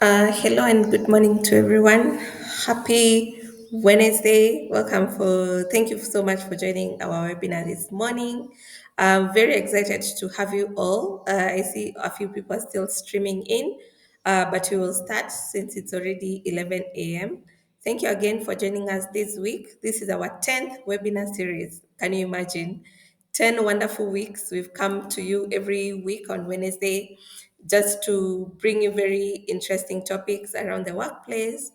Hello and good morning to everyone. Happy Wednesday. Thank you so much for joining our webinar this morning. I'm very excited to have you all. I see a few people are still streaming in, but we will start since it's already 11 a.m. Thank you again for joining us this week. This is our 10th webinar series. Can you imagine? 10 wonderful weeks. We've come to you every week on Wednesday just to bring you very interesting topics around the workplace.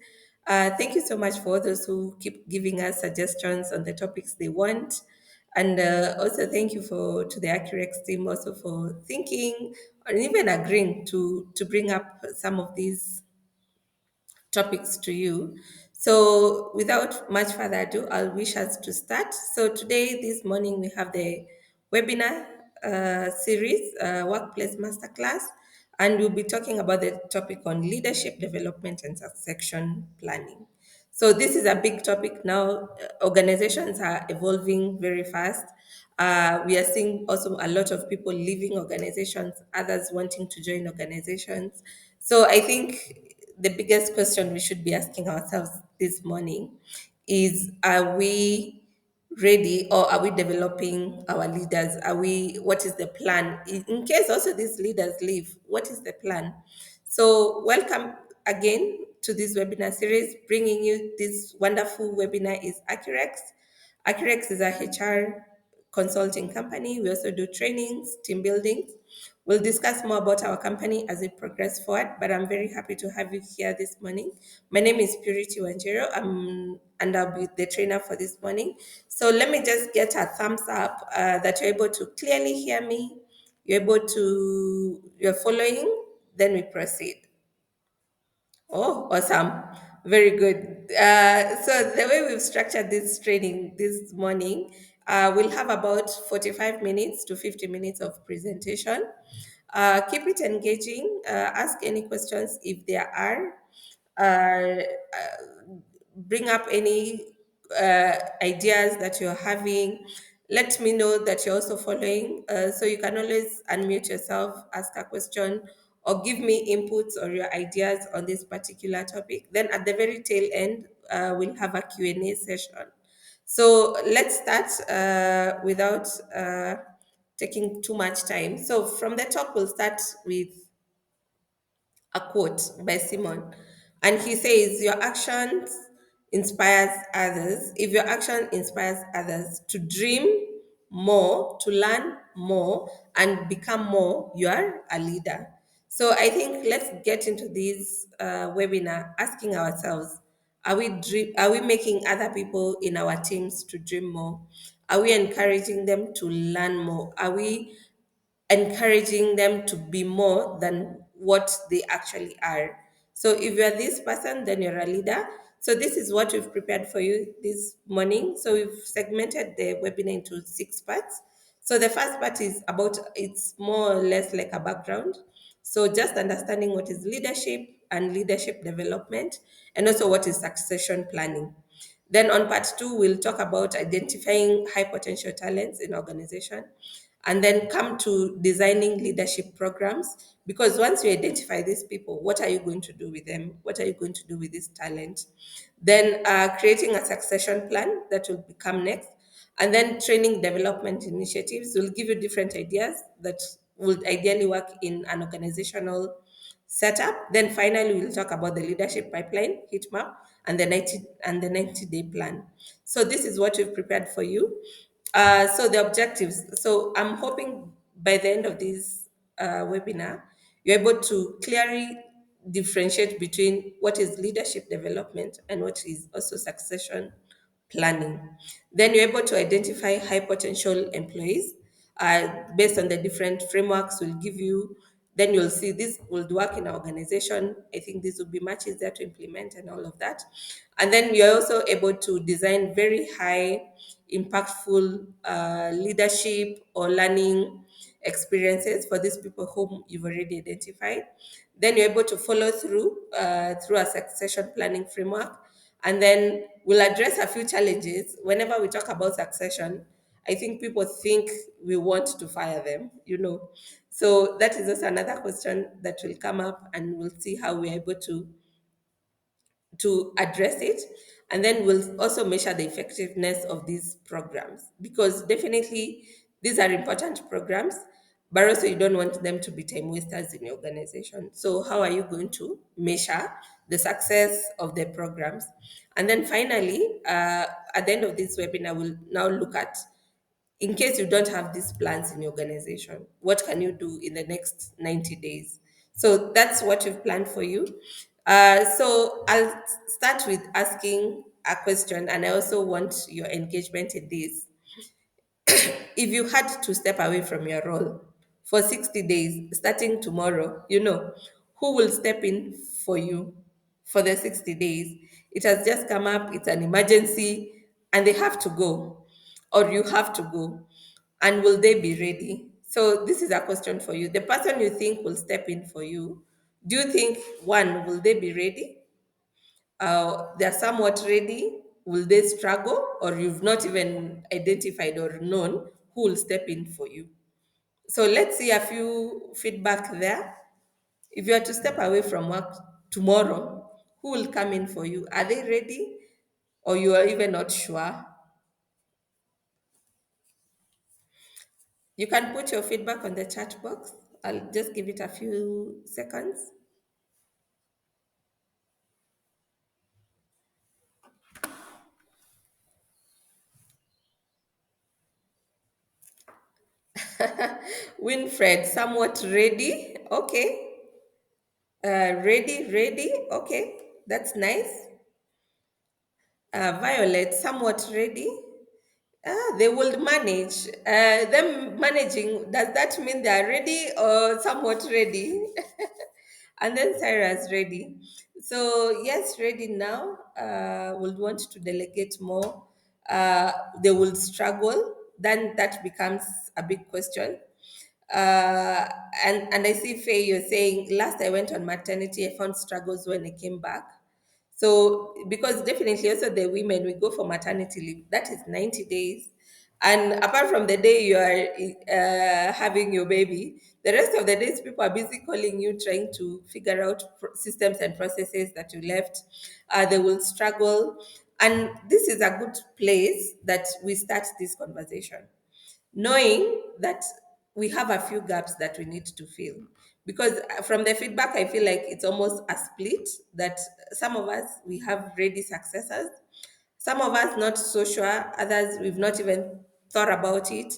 Thank you so much for those who keep giving us suggestions on the topics they want. And also thank you to the ACCUREX team also for thinking or even agreeing to bring up some of these topics to you. So, without much further ado, I'll wish us to start. So, today, this morning, we have the webinar series, Workplace Masterclass, and we'll be talking about the topic on leadership development and succession planning. So, this is a big topic now. Organizations are evolving very fast. We are seeing also a lot of people leaving organizations, others wanting to join organizations. So I think the biggest question we should be asking ourselves this morning is, are we ready, or are we developing our leaders? What is the plan? In case also these leaders leave, what is the plan? So welcome again to this webinar series. Bringing you this wonderful webinar is ACCUREX. ACCUREX is a HR consulting company. We also do trainings, team building. We'll discuss more about our company as we progress forward, but I'm very happy to have you here this morning. My name is Purity Wanjiro, and I'll be the trainer for this morning. So let me just get a thumbs up that you're able to clearly hear me, you're following, then we proceed. Oh, awesome. Very good. So the way we've structured this training this morning, we'll have about 45 minutes to 50 minutes of presentation. Keep it engaging. Ask any questions if there are. Uh, Bring up any ideas that you're having. Let me know that you're also following. So you can always unmute yourself, ask a question, or give me inputs or your ideas on this particular topic. Then at the very tail end, we'll have a Q&A session. So let's start without taking too much time. So from the top, we'll start with a quote by Simon, and he says, "Your actions inspires others. If your action inspires others to dream more, to learn more, and become more, you are a leader." So I think let's get into this webinar asking ourselves: Are we making other people in our teams to dream more? Are we encouraging them to learn more? Are we encouraging them to be more than what they actually are? So if you're this person, then you're a leader. So this is what we've prepared for you this morning. So we've segmented the webinar into 6 parts. So the first part is about, it's more or less like a background. So just understanding what is leadership and leadership development, and also what is succession planning. Then on part two, we'll talk about identifying high potential talents in organization, and then come to designing leadership programs. Because once you identify these people, what are you going to do with them? What are you going to do with this talent? Then creating a succession plan that will become next. And then training development initiatives will give you different ideas that would ideally work in an organizational setup. Then finally, we'll talk about the leadership pipeline, heat map, and the 90-day plan. So this is what we've prepared for you. So the objectives. So I'm hoping by the end of this webinar, you're able to clearly differentiate between what is leadership development and what is also succession planning. Then you're able to identify high potential employees based on the different frameworks we'll give you. Then you'll see this will work in our organization. I think this will be much easier to implement and all of that. And then you're also able to design very high impactful leadership or learning experiences for these people whom you've already identified. Then you're able to follow through a succession planning framework, and then we'll address a few challenges. Whenever we talk about succession, I think people think we want to fire them. So that is also another question that will come up, and we'll see how we're able to address it. And then we'll also measure the effectiveness of these programs, because definitely these are important programs, but also you don't want them to be time wasters in your organization. So how are you going to measure the success of the programs? And then finally, at the end of this webinar, we'll now look at, in case you don't have these plans in your organization, what can you do in the next 90 days? So that's what we've planned for you. So I'll start with asking a question, and I also want your engagement in this. If you had to step away from your role for 60 days, starting tomorrow, who will step in for you for the 60 days? It has just come up, it's an emergency, and they have to go, or you have to go. And will they be ready? So, this is a question for you. The person you think will step in for you, do you think, one, will they be ready? They're somewhat ready. Will they struggle, or you've not even identified or known who will step in for you? So let's see a few feedback there. If you are to step away from work tomorrow, who will come in for you? Are they ready, or you are even not sure? You can put your feedback on the chat box. I'll just give it a few seconds. Winfred, somewhat ready. Okay. Ready. Okay. That's nice. Violet, somewhat ready. They will manage. Them managing, does that mean they are ready or somewhat ready? And then Sarah's ready. So, yes, ready now. Will want to delegate more. They will struggle. Then that becomes a big question. Uh, and I see Faye, you're saying, last I went on maternity, I found struggles when I came back. So, because definitely also the women, we go for maternity leave, that is 90 days. And apart from the day you are having your baby, the rest of the days people are busy calling you, trying to figure out systems and processes that you left. They will struggle. And this is a good place that we start this conversation, knowing that we have a few gaps that we need to fill. Because from the feedback, I feel like it's almost a split, that some of us, we have ready successors, some of us not so sure, others we've not even thought about it.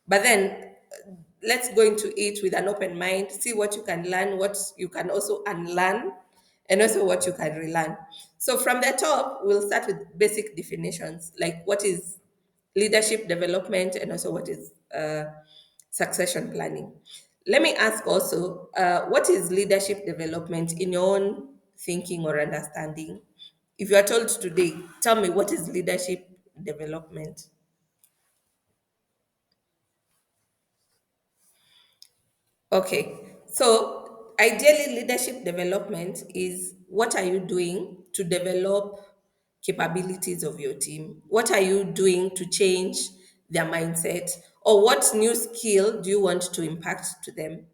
But then let's go into it with an open mind, see what you can learn, what you can also unlearn, and also what you can relearn. So from the top, we'll start with basic definitions, like what is leadership development, and also what is succession planning. Let me ask also, what is leadership development in your own thinking or understanding? If you are told today, tell me, what is leadership development? Okay, so ideally, leadership development is, what are you doing to develop capabilities of your team? What are you doing to change their mindset? Or what new skill do you want to impact to them?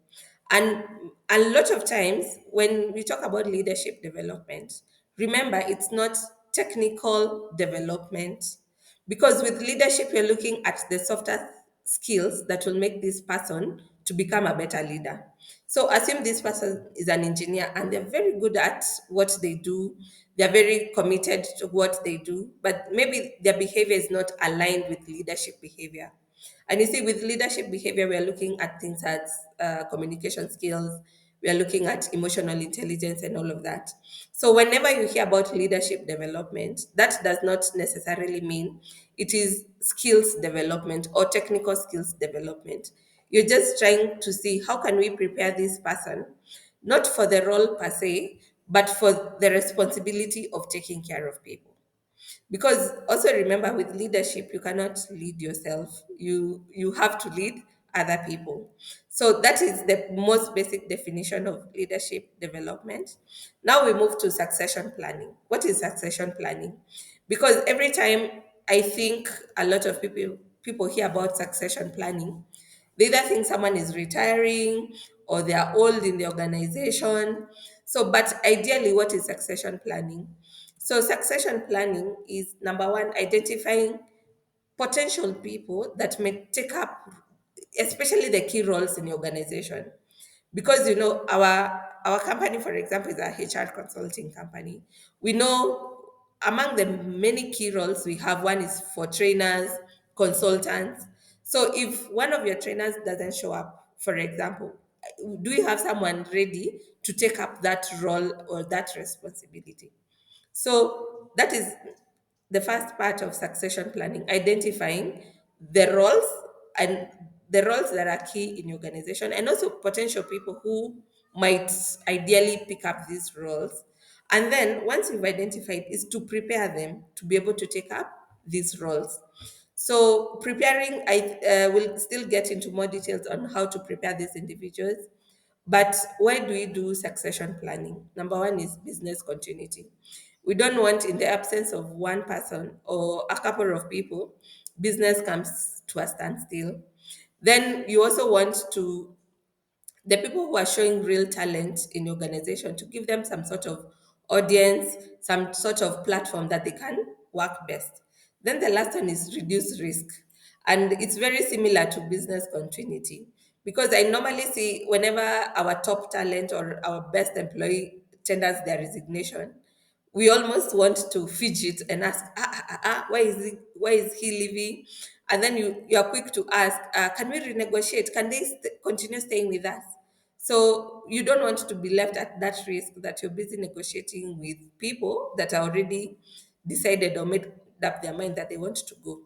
And a lot of times, when we talk about leadership development, remember it's not technical development, because with leadership, you're looking at the softer skills that will make this person to become a better leader. So assume this person is an engineer and they're very good at what they do. They're very committed to what they do, but maybe their behavior is not aligned with leadership behavior. And you see, with leadership behavior, we are looking at things as communication skills, we are looking at emotional intelligence and all of that. So, whenever you hear about leadership development, that does not necessarily mean it is skills development or technical skills development. You're just trying to see, how can we prepare this person, not for the role per se, but for the responsibility of taking care of people. Because also remember, with leadership, you cannot lead yourself, you have to lead other people. So that is the most basic definition of leadership development. Now we move to succession planning. What is succession planning? Because every time, I think a lot of people hear about succession planning, They either think someone is retiring or they are old in the organization. So, but ideally, what is succession planning? So, succession planning is number one, identifying potential people that may take up especially the key roles in the organization, because our company, for example, is a HR consulting company. We know among the many key roles we have, one is for trainers, consultants. So if one of your trainers doesn't show up, for example, do you have someone ready to take up that role or that responsibility? So that is the first part of succession planning, identifying the roles and the roles that are key in your organization, and also potential people who might ideally pick up these roles. And then once you've identified, is to prepare them to be able to take up these roles. So preparing, I will still get into more details on how to prepare these individuals. But why do we do succession planning? Number one is business continuity. We don't want, in the absence of one person or a couple of people, business comes to a standstill. Then you also want to the people who are showing real talent in the organization, to give them some sort of audience, some sort of platform that they can work best. Then the last one is reduce risk. And it's very similar to business continuity, because I normally see whenever our top talent or our best employee tenders their resignation, we almost want to fidget and ask, why is he leaving? And then you are quick to ask, can we renegotiate? Can they continue staying with us? So you don't want to be left at that risk that you're busy negotiating with people that are already decided or made up their mind that they want to go.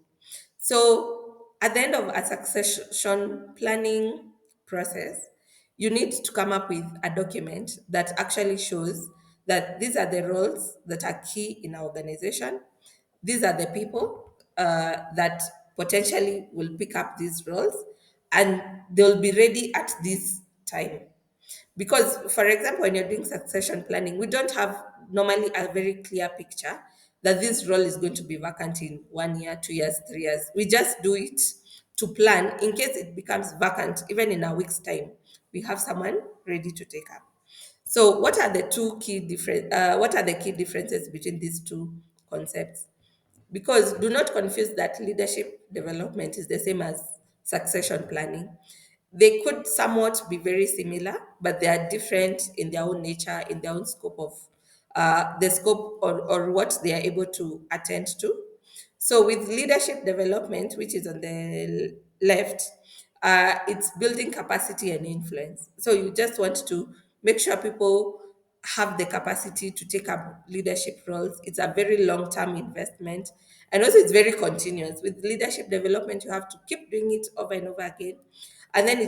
So at the end of a succession planning process, you need to come up with a document that actually shows that these are the roles that are key in our organization. These are the people that potentially will pick up these roles, and they'll be ready at this time. Because, for example, when you're doing succession planning, we don't have normally a very clear picture that this role is going to be vacant in 1 year, 2 years, 3 years. We just do it to plan in case it becomes vacant, even in a week's time. We have someone ready to take up. So, what are the key differences between these two concepts? Because do not confuse that leadership development is the same as succession planning. They could somewhat be very similar, but they are different in their own nature, in their own scope of the scope or what they are able to attend to. So, with leadership development, which is on the left, it's building capacity and influence. So, you just want to make sure people have the capacity to take up leadership roles. It's a very long term investment. And also, it's very continuous. With leadership development, you have to keep doing it over and over again. And then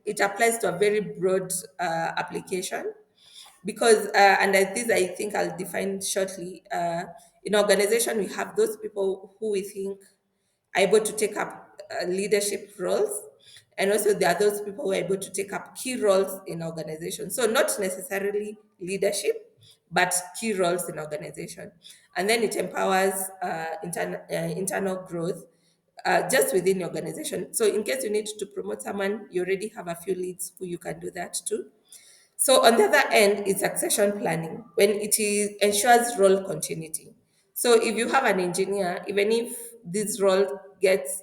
it applies to a very broad application, because this I think I'll define shortly. In organization, we have those people who we think are able to take up leadership roles, and also there are those people who are able to take up key roles in organization. So not necessarily leadership, but key roles in organization. And then it empowers internal growth just within the organization. So in case you need to promote someone, you already have a few leads who you can do that to. So on the other end is succession planning, when ensures role continuity. So if you have an engineer, even if this role gets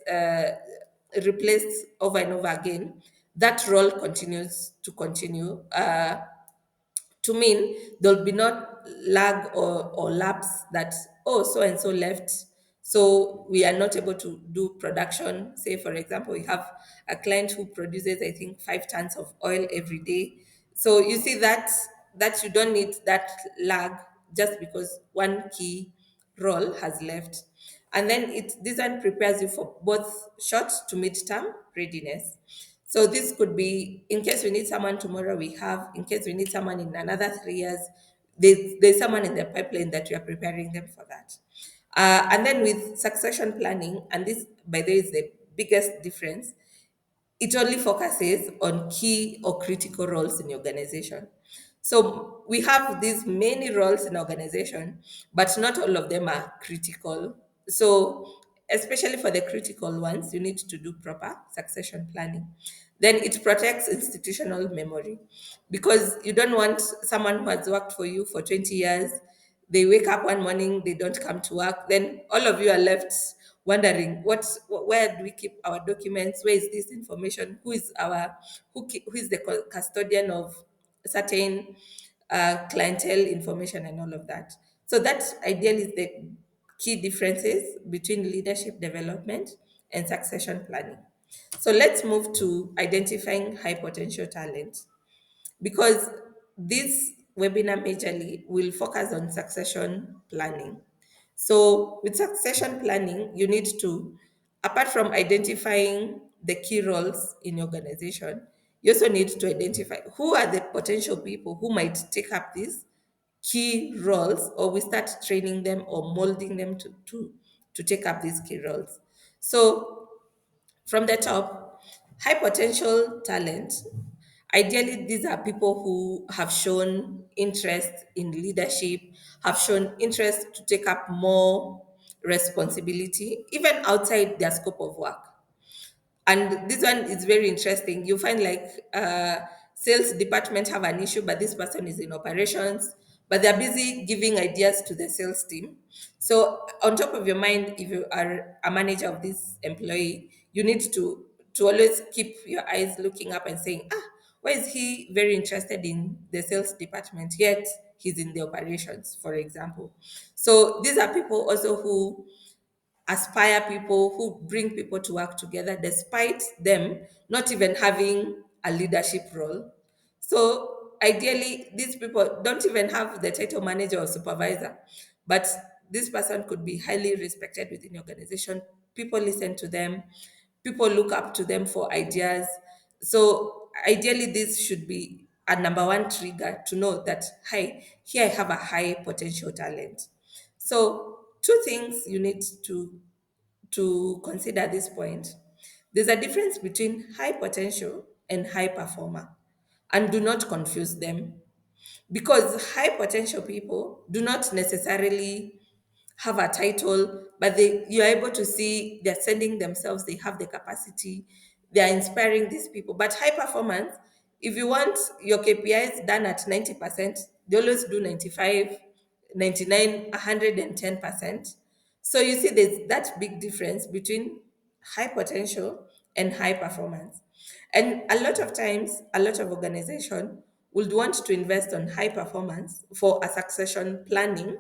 replaced over and over again, that role continues to continue. To mean there'll be not lag or lapse that, oh, so and so left, so we are not able to do production. Say, for example, we have a client who produces, I think, 5 tons of oil every day. So you see that you don't need that lag just because one key role has left. And then this one prepares you for both short to mid-term readiness. So this could be in case we need someone tomorrow, we have. In case we need someone in another 3 years, there's someone in the pipeline that we are preparing them for that. And then with succession planning, and this, by the way, is the biggest difference, it only focuses on key or critical roles in the organization. So we have these many roles in organization, but not all of them are critical. So especially for the critical ones, you need to do proper succession planning. Then it protects institutional memory, because you don't want someone who has worked for you for 20 years, they wake up one morning, they don't come to work, then all of you are left wondering where do we keep our documents, where is this information, who is the custodian of certain clientele information and all of that. So that ideally is the key differences between leadership development and succession planning. So let's move to identifying high potential talent, because this webinar majorly will focus on succession planning. So with succession planning, you need to, apart from identifying the key roles in your organization, you also need to identify who are the potential people who might take up these key roles, or we start training them or molding them to take up these key roles. So from the top, high potential talent. Ideally, these are people who have shown interest in leadership, have shown interest to take up more responsibility, even outside their scope of work. And this one is very interesting. You find like sales department have an issue, but this person is in operations, but they're busy giving ideas to the sales team. So on top of your mind, if you are a manager of this employee, you need to always keep your eyes looking up and saying, why is he very interested in the sales department yet he's in the operations, for example? So these are people also who aspire people, who bring people to work together despite them not even having a leadership role. So ideally, these people don't even have the title manager or supervisor, but this person could be highly respected within the organization. People listen to them, people look up to them for ideas. So ideally, this should be a number one trigger to know that, hi, here I have a high potential talent. So two things you need to consider at this point. There's a difference between high potential and high performer, and do not confuse them, because high potential people do not necessarily have a title, but you're able to see they're sending themselves, they have the capacity, they are inspiring these people. But high performance, if you want your KPIs done at 90%, they always do 95, 99, 110%. So you see there's that big difference between high potential and high performance. And a lot of times, a lot of organization would want to invest on high performance for a succession planning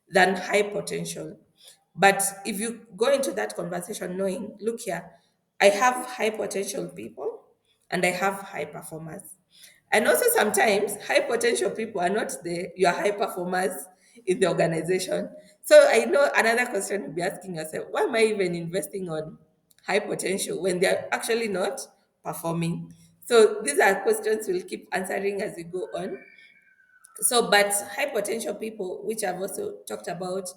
than high potential. But if you go into that conversation knowing, look here, I have high potential people and I have high performers. And also sometimes high potential people are not your high performers in the organization. So I know another question you'll be asking yourself, why am I even investing on high potential when they're actually not performing? So these are questions we'll keep answering as we go on. So, but high potential people, which I've also talked about,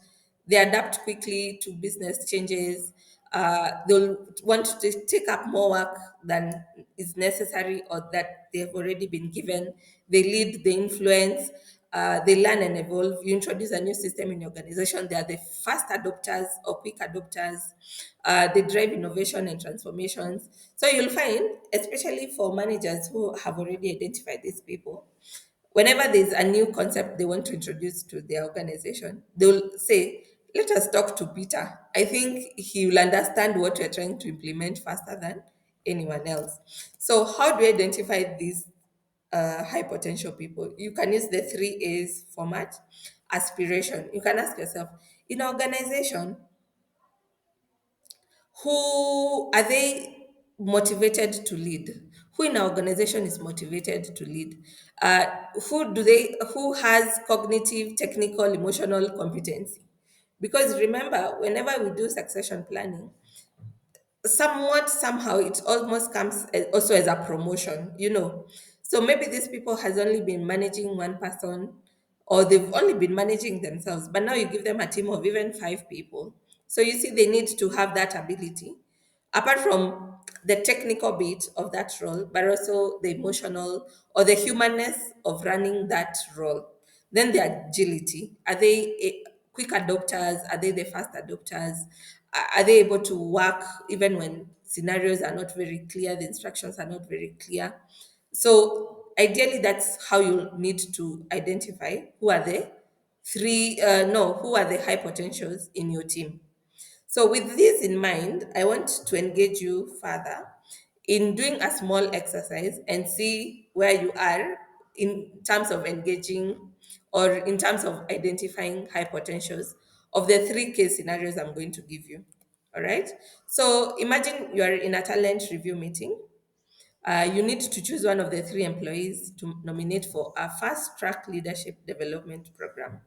they adapt quickly to business changes. They'll want to take up more work than is necessary or that they've already been given. They lead, they influence, they learn and evolve. You introduce a new system in your organization, they are the fast adopters or quick adopters. They drive innovation and transformations. So you'll find, especially for managers who have already identified these people, whenever there's a new concept they want to introduce to their organization, they'll say, let us talk to Peter. I think he will understand what we're trying to implement faster than anyone else. So, how do you identify these high potential people? You can use the 3 A's format. Aspiration. You can ask yourself, in an organization, who are they motivated to lead? Who in our organization is motivated to lead? uh, who has cognitive, technical, emotional competency? Because remember, whenever we do succession planning, somewhat somehow it almost comes also as a promotion, so maybe these people has only been managing one person, or they've only been managing themselves, but now you give them a team of even 5 people. So you see they need to have that ability, apart from the technical bit of that role, but also the emotional or the humanness of running that role. Then the agility. Are they quick adopters? Are they the fast adopters? Are they able to work even when scenarios are not very clear, the instructions are not very clear? So ideally, that's how you need to identify who are the who are the high potentials in your team. So, with this in mind, I want to engage you further in doing a small exercise and see where you are in terms of engaging or in terms of identifying high potentials of the three case scenarios I'm going to give you. All right. So, imagine you are in a talent review meeting. You need to choose one of the three employees to nominate for a fast track leadership development program.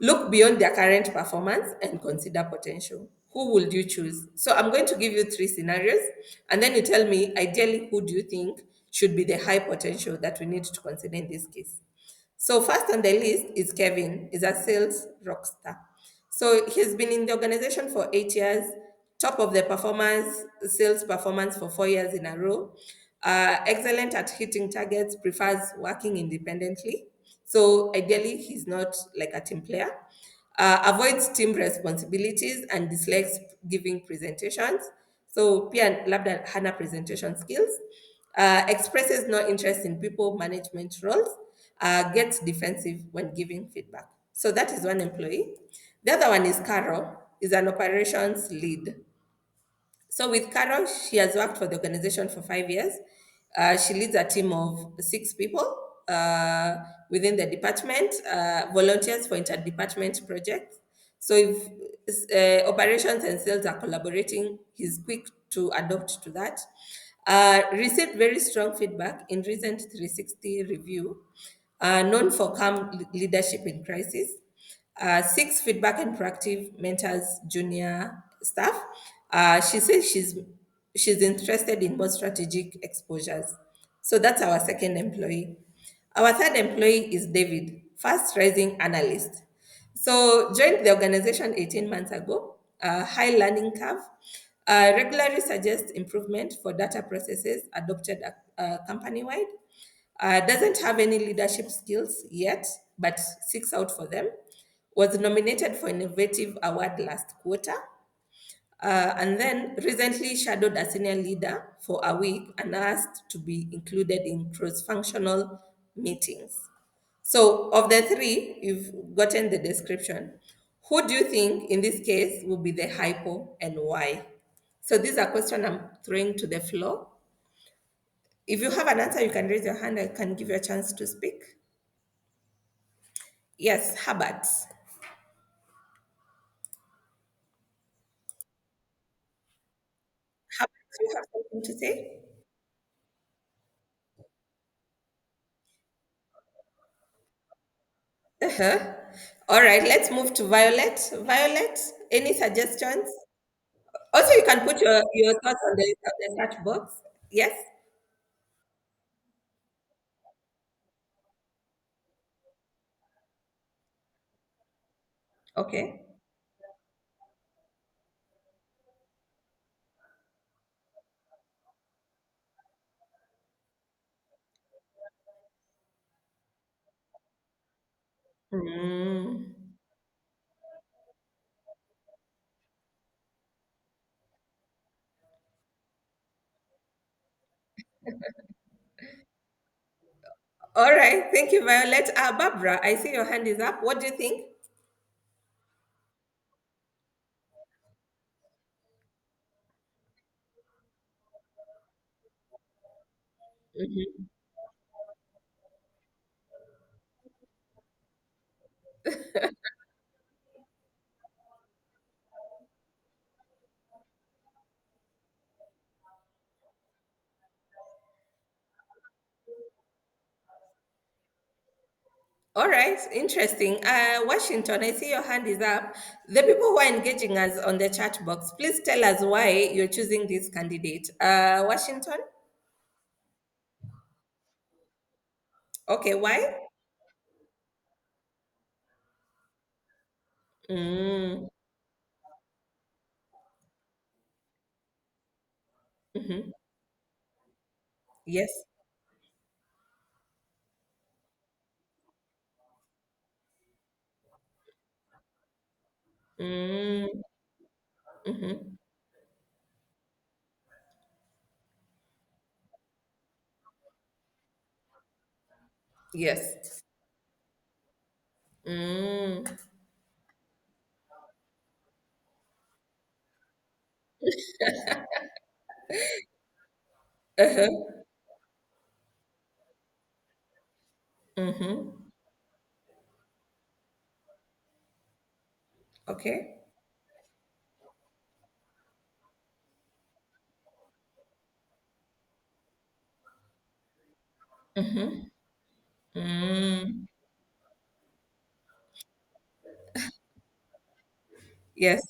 Look beyond their current performance and consider potential. Who would you choose? So I'm going to give you three scenarios, and then you tell me ideally who do you think should be the high potential that we need to consider in this case. So first on the list is Kevin, is a sales rock star. So he's been in the organization for 8 years, top of the performance, sales performance for 4 years in a row. Excellent at hitting targets, prefers working independently. So ideally, he's not like a team player. Avoids team responsibilities and dislikes giving presentations. So pia labda hana presentation skills. Expresses no interest in people management roles, gets defensive when giving feedback. So that is one employee. The other one is Carol, is an operations lead. So with Carol, she has worked for the organization for 5 years. She leads a team of 6 people within the department, volunteers for interdepartment projects. So if operations and sales are collaborating, he's quick to adopt to that. Received very strong feedback in recent 360 review, known for calm leadership in crisis. Seeks feedback and proactive mentors junior staff. She says she's interested in more strategic exposures. So that's our second employee. Our third employee is David, fast rising analyst. So joined the organization 18 months ago, high learning curve, regularly suggests improvement for data processes adopted company-wide, doesn't have any leadership skills yet, but seeks out for them, was nominated for Innovative Award last quarter, and then recently shadowed a senior leader for a week and asked to be included in cross functional meetings. So, of the three, you've gotten the description. Who do you think in this case will be the hypo and why? So, these are questions I'm throwing to the floor. If you have an answer, you can raise your hand. I can give you a chance to speak. Yes, Herbert. Herbert, you have something to say? Uh-huh. All right, let's move to Violet. Violet, any suggestions? Also, you can put your thoughts on the chat box. Yes? Okay. Mm. All right. Thank you, Violet. Barbara, I see your hand is up. What do you think? Mhm. All right, interesting. Washington, I see your hand is up. The people who are engaging us on the chat box, please tell us why you're choosing this candidate. Washington? Okay, why? Mm, mhm. Yes. Mm, Mm-hmm. Yes. Mm. Uh-huh. Mm-hmm. Okay. Mm-hmm. Mm. Yes.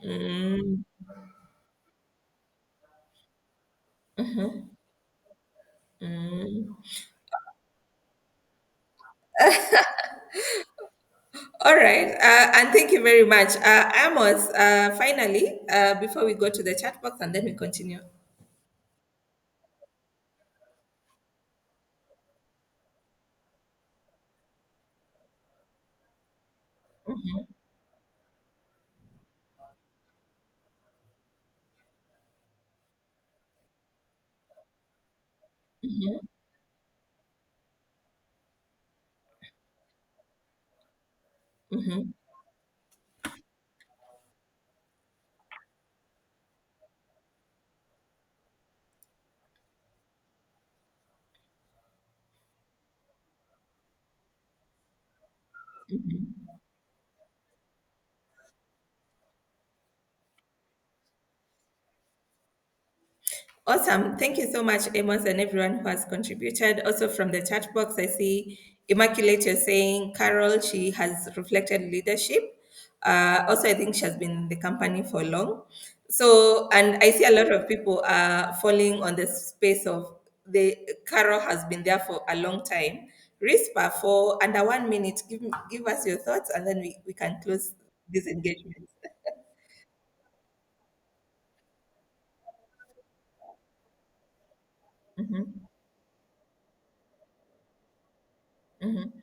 Mm. Mm-hmm. Mm. All right. And thank you very much. Amos, finally, before we go to the chat box and then we continue. Mm-hmm. Mm-hmm. Mm-hmm. Mm-hmm. Awesome. Thank you so much, Amos, and everyone who has contributed. Also, from the chat box, I see Immaculate, you're saying Carol, she has reflected leadership. Also, I think she has been in the company for long. So, and I see a lot of people are falling on the space of the Carol has been there for a long time. Rispa, for under 1 minute, give us your thoughts and then we can close this engagement. Mhm, mhm,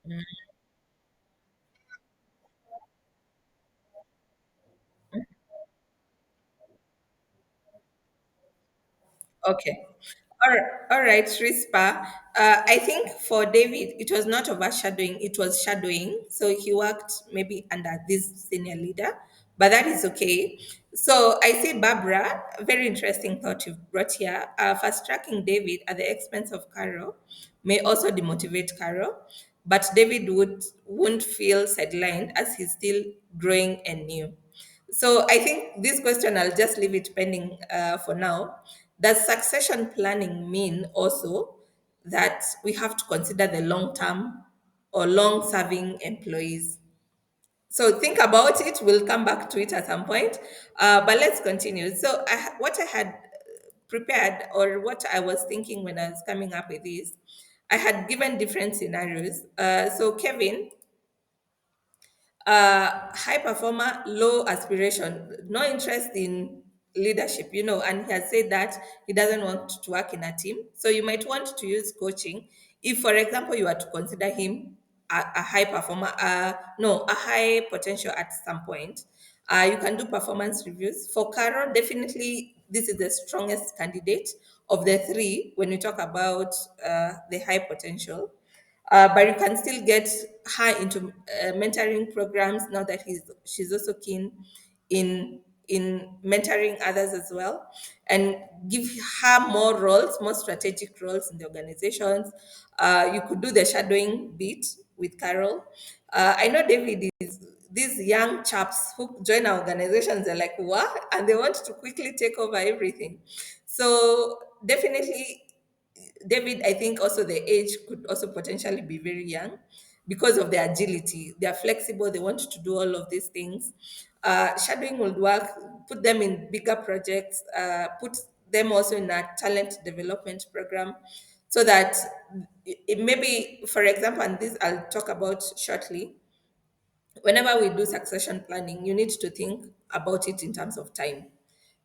mhm. Okay. All right, Rispa. I think for David, it was not overshadowing, it was shadowing. So he worked maybe under this senior leader, but that is okay. So I see Barbara, a very interesting thought you've brought here. Fast tracking David at the expense of Carol may also demotivate Carol, but David won't feel sidelined as he's still growing and new. So I think this question, I'll just leave it pending for now. Does succession planning mean also that we have to consider the long term or long serving employees? So think about it. We'll come back to it at some point. But let's continue. So what I had prepared, or what I was thinking when I was coming up with this, I had given different scenarios. So Kevin, high performer, low aspiration, no interest in leadership, and he has said that he doesn't want to work in a team. So you might want to use coaching. If, for example, you are to consider him a high performer, no, a high potential at some point, you can do performance reviews. For Carol, definitely this is the strongest candidate of the three when you talk about the high potential. But you can still get her into mentoring programs now that she's also keen in mentoring others as well, and give her more roles, more strategic roles in the organizations. You could do the shadowing bit with Carol. I know David is these young chaps who join our organizations are like what, and they want to quickly take over everything. So definitely David, I think also the age could also potentially be very young because of their agility. They are flexible, they want to do all of these things. Shadowing would work, put them in bigger projects, put them also in a talent development program so that it maybe, for example, and this I'll talk about shortly, whenever we do succession planning, you need to think about it in terms of time.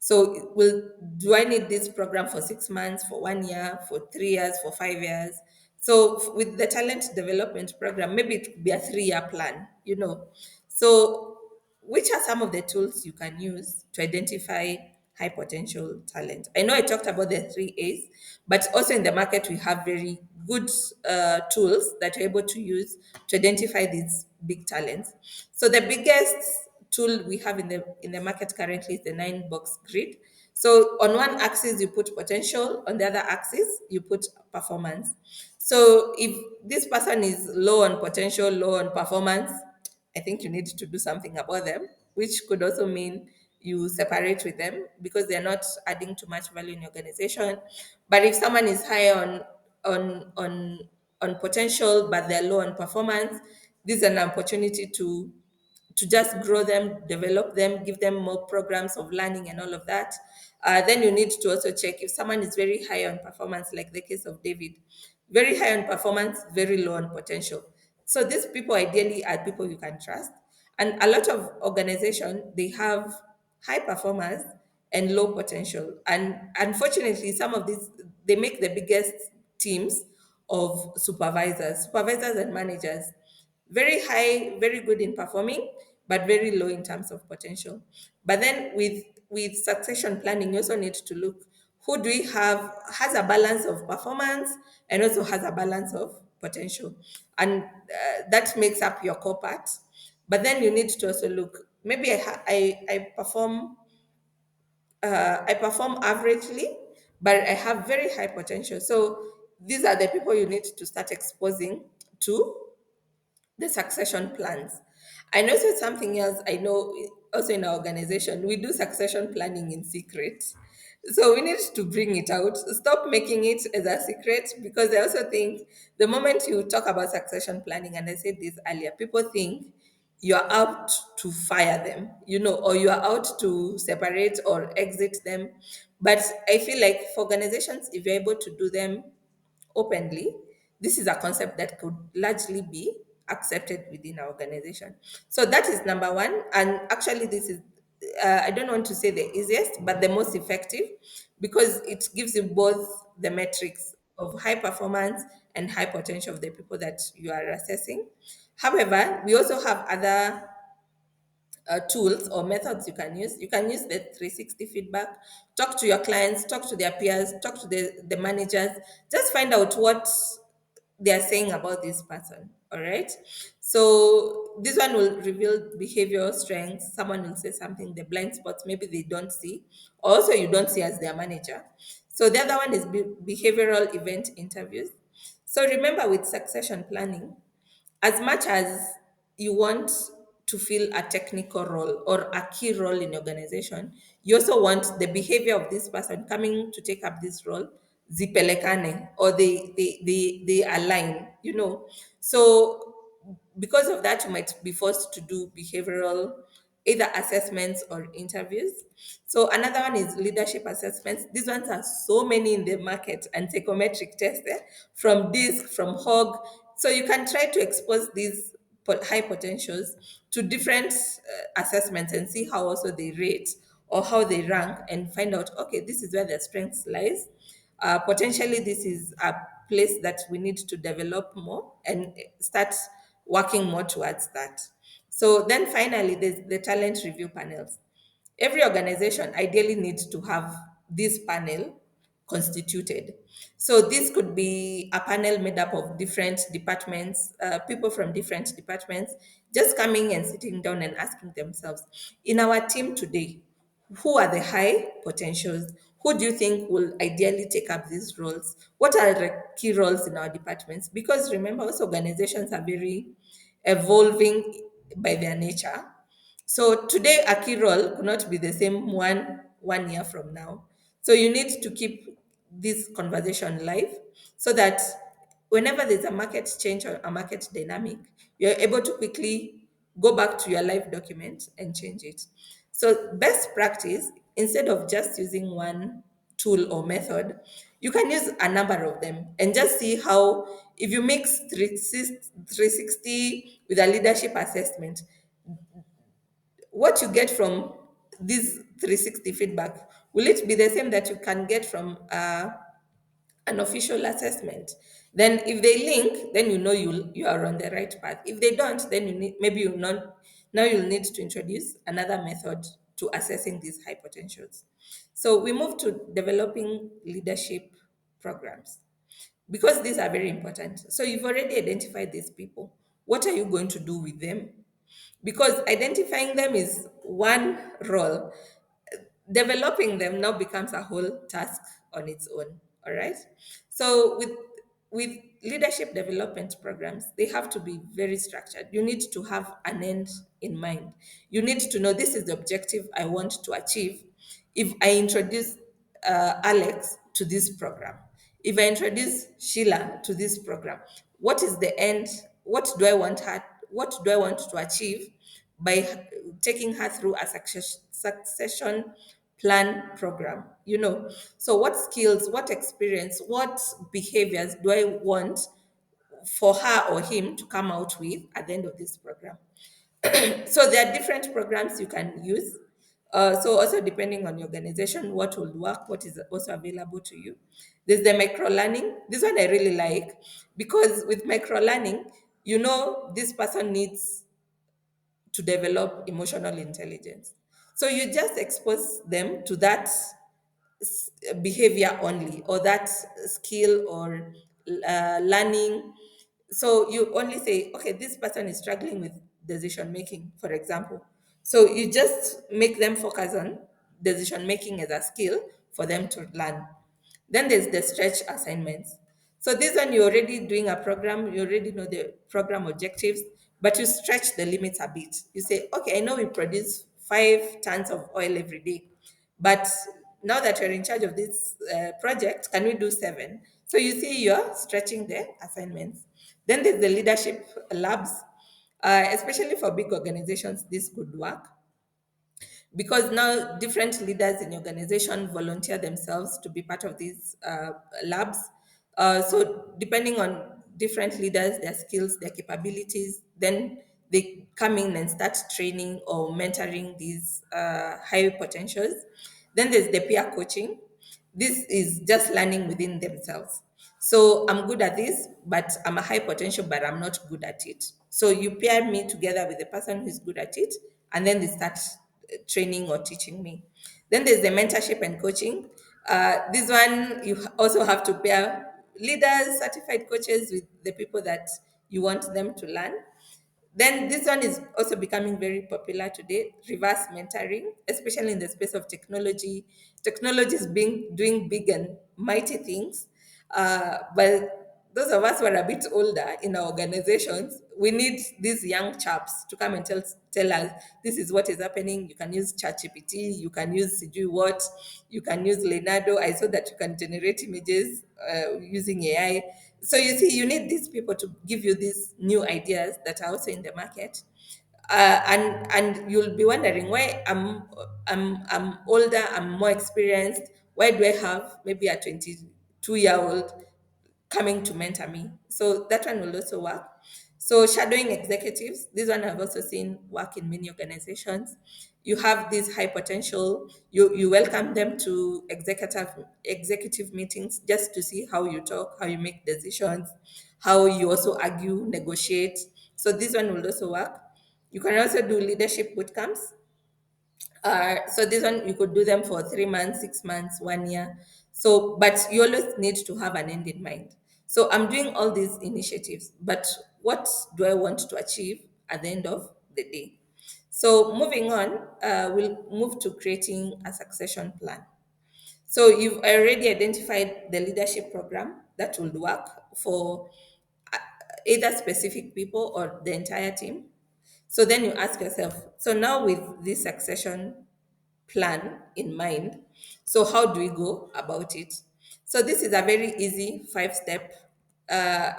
So, will do I need this program for 6 months, for 1 year, for 3 years, for 5 years? So, with the talent development program, maybe it could be a 3 year plan, you know. So, which are some of the tools you can use to identify high potential talent? I know I talked about the 3 A's, but also in the market, we have very good tools that you're able to use to identify these big talents. So, the biggest tool we have in the market currently is the 9 box grid. So on one axis you put potential, on the other axis you put performance. So if this person is low on potential, low on performance, I think you need to do something about them, which could also mean you separate with them because they're not adding too much value in your organization. But if someone is high on on on potential but they're low on performance, this is an opportunity to just grow them, develop them, give them more programs of learning and all of that. Then you need to also check if someone is very high on performance, like the case of David, very high on performance, very low on potential. So these people ideally are people you can trust. And a lot of organization, they have high performers and low potential. And unfortunately, some of these, they make the biggest teams of supervisors and managers, very high, very good in performing, but very low in terms of potential. But then with succession planning, you also need to look who do we have has a balance of performance and also has a balance of potential, and that makes up your core part. But then you need to also look. Maybe I perform averagely, but I have very high potential. So these are the people you need to start exposing to the succession plans. I noticed something else. I know also in our organization, we do succession planning in secret. So we need to bring it out. Stop making it as a secret because I also think the moment you talk about succession planning, and I said this earlier, people think you're out to fire them, you know, or you are out to separate or exit them. But I feel like for organizations, if you're able to do them openly, this is a concept that could largely be accepted within our organization. So that is number one. And actually, this is, I don't want to say the easiest, but the most effective because it gives you both the metrics of high performance and high potential of the people that you are assessing. However, we also have other tools or methods you can use. You can use the 360 feedback, talk to your clients, talk to their peers, talk to the managers, just find out what they are saying about this person. All right. So this one will reveal behavioral strengths. Someone will say something, the blind spots, maybe they don't see, or also you don't see as their manager. So the other one is behavioral event interviews. So remember with succession planning, as much as you want to fill a technical role or a key role in the organization, you also want the behavior of this person coming to take up this role zipelekane, or they align, you know. So because of that, you might be forced to do behavioral either assessments or interviews. So another one is leadership assessments. These ones are so many in the market, and psychometric tests from DISC, from HOG. So you can try to expose these high potentials to different assessments and see how also they rate or how they rank, and find out, okay, this is where their strengths lies. Potentially, this is a place that we need to develop more and start working more towards that. So then finally, there's the talent review panels. Every organization ideally needs to have this panel constituted. So this could be a panel made up of different departments, people from different departments, just coming and sitting down and asking themselves, in our team today, who are the high potentials? Who do you think will ideally take up these roles? What are the key roles in our departments? Because remember, also organizations are very evolving by their nature. So today, a key role could not be the same one year from now. So you need to keep this conversation live so that whenever there's a market change or a market dynamic, you're able to quickly go back to your live document and change it. So best practice, instead of just using one tool or method, you can use a number of them and just see how, if you mix 360 with a leadership assessment, what you get from this 360 feedback, will it be the same that you can get from an official assessment? Then if they link, then you are on the right path. If they don't, then you need, maybe you not, now you'll need to introduce another method to assessing these high potentials. So we move to developing leadership programs, because these are very important. So you've already identified these people. What are you going to do with them? Because identifying them is one role, developing them now becomes a whole task on its own. All right. So with leadership development programs, they have to be very structured. You need to have an end in mind. You need to know, this is the objective I want to achieve if I introduce Alex to this program, if I introduce Sheila to this program. What is the end? What do I want her? What do I want to achieve by taking her through a succession plan program? So what skills, what experience, what behaviors do I want for her or him to come out with at the end of this program? So there are different programs you can use. So also depending on your organization, what will work, what is also available to you. There's the micro learning. This one I really like, because with micro learning, this person needs to develop emotional intelligence. So you just expose them to that behavior only, or that skill, or learning. So you only say, okay, this person is struggling with decision making, for example. So you just make them focus on decision making as a skill for them to learn. Then there's the stretch assignments. So this one, you're already doing a program, you already know the program objectives, but you stretch the limits a bit. You say, okay, I know we produce 5 tons of oil every day, but now that you're in charge of this project, can we do 7? So you see, you're stretching the assignments. Then there's the leadership labs. Especially for big organizations, this could work, because now different leaders in the organization volunteer themselves to be part of these labs. So depending on different leaders, their skills, their capabilities, then they come in and start training or mentoring these high potentials. Then there's the peer coaching. This is just learning within themselves. So I'm good at this, but I'm a high potential, but I'm not good at it. So you pair me together with the person who's good at it, and then they start training or teaching me. Then there's the mentorship and coaching. This one, you also have to pair leaders, certified coaches with the people that you want them to learn. Then this one is also becoming very popular today, reverse mentoring, especially in the space of technology. Technology is being doing big and mighty things, but those of us who are a bit older in our organizations, we need these young chaps to come and tell us, this is what is happening. You can use ChatGPT, you can use Sijui what, you can use Leonardo. I saw that you can generate images using AI. So you see, you need these people to give you these new ideas that are also in the market. And you'll be wondering why I'm older, I'm more experienced. Why do I have maybe a 22-year-old coming to mentor me? So that one will also work. So shadowing executives, this one I've also seen work in many organizations. You have this high potential, you welcome them to executive meetings just to see how you talk, how you make decisions, how you also argue, negotiate. So this one will also work. You can also do leadership boot camps. So this one you could do them for 3 months, 6 months, 1 year. So, but you always need to have an end in mind. So I'm doing all these initiatives, but what do I want to achieve at the end of the day? So moving on, we'll move to creating a succession plan. So you've already identified the leadership program that will work for either specific people or the entire team. So then you ask yourself, so now with this succession plan in mind, so how do we go about it? So this is a very easy 5 step,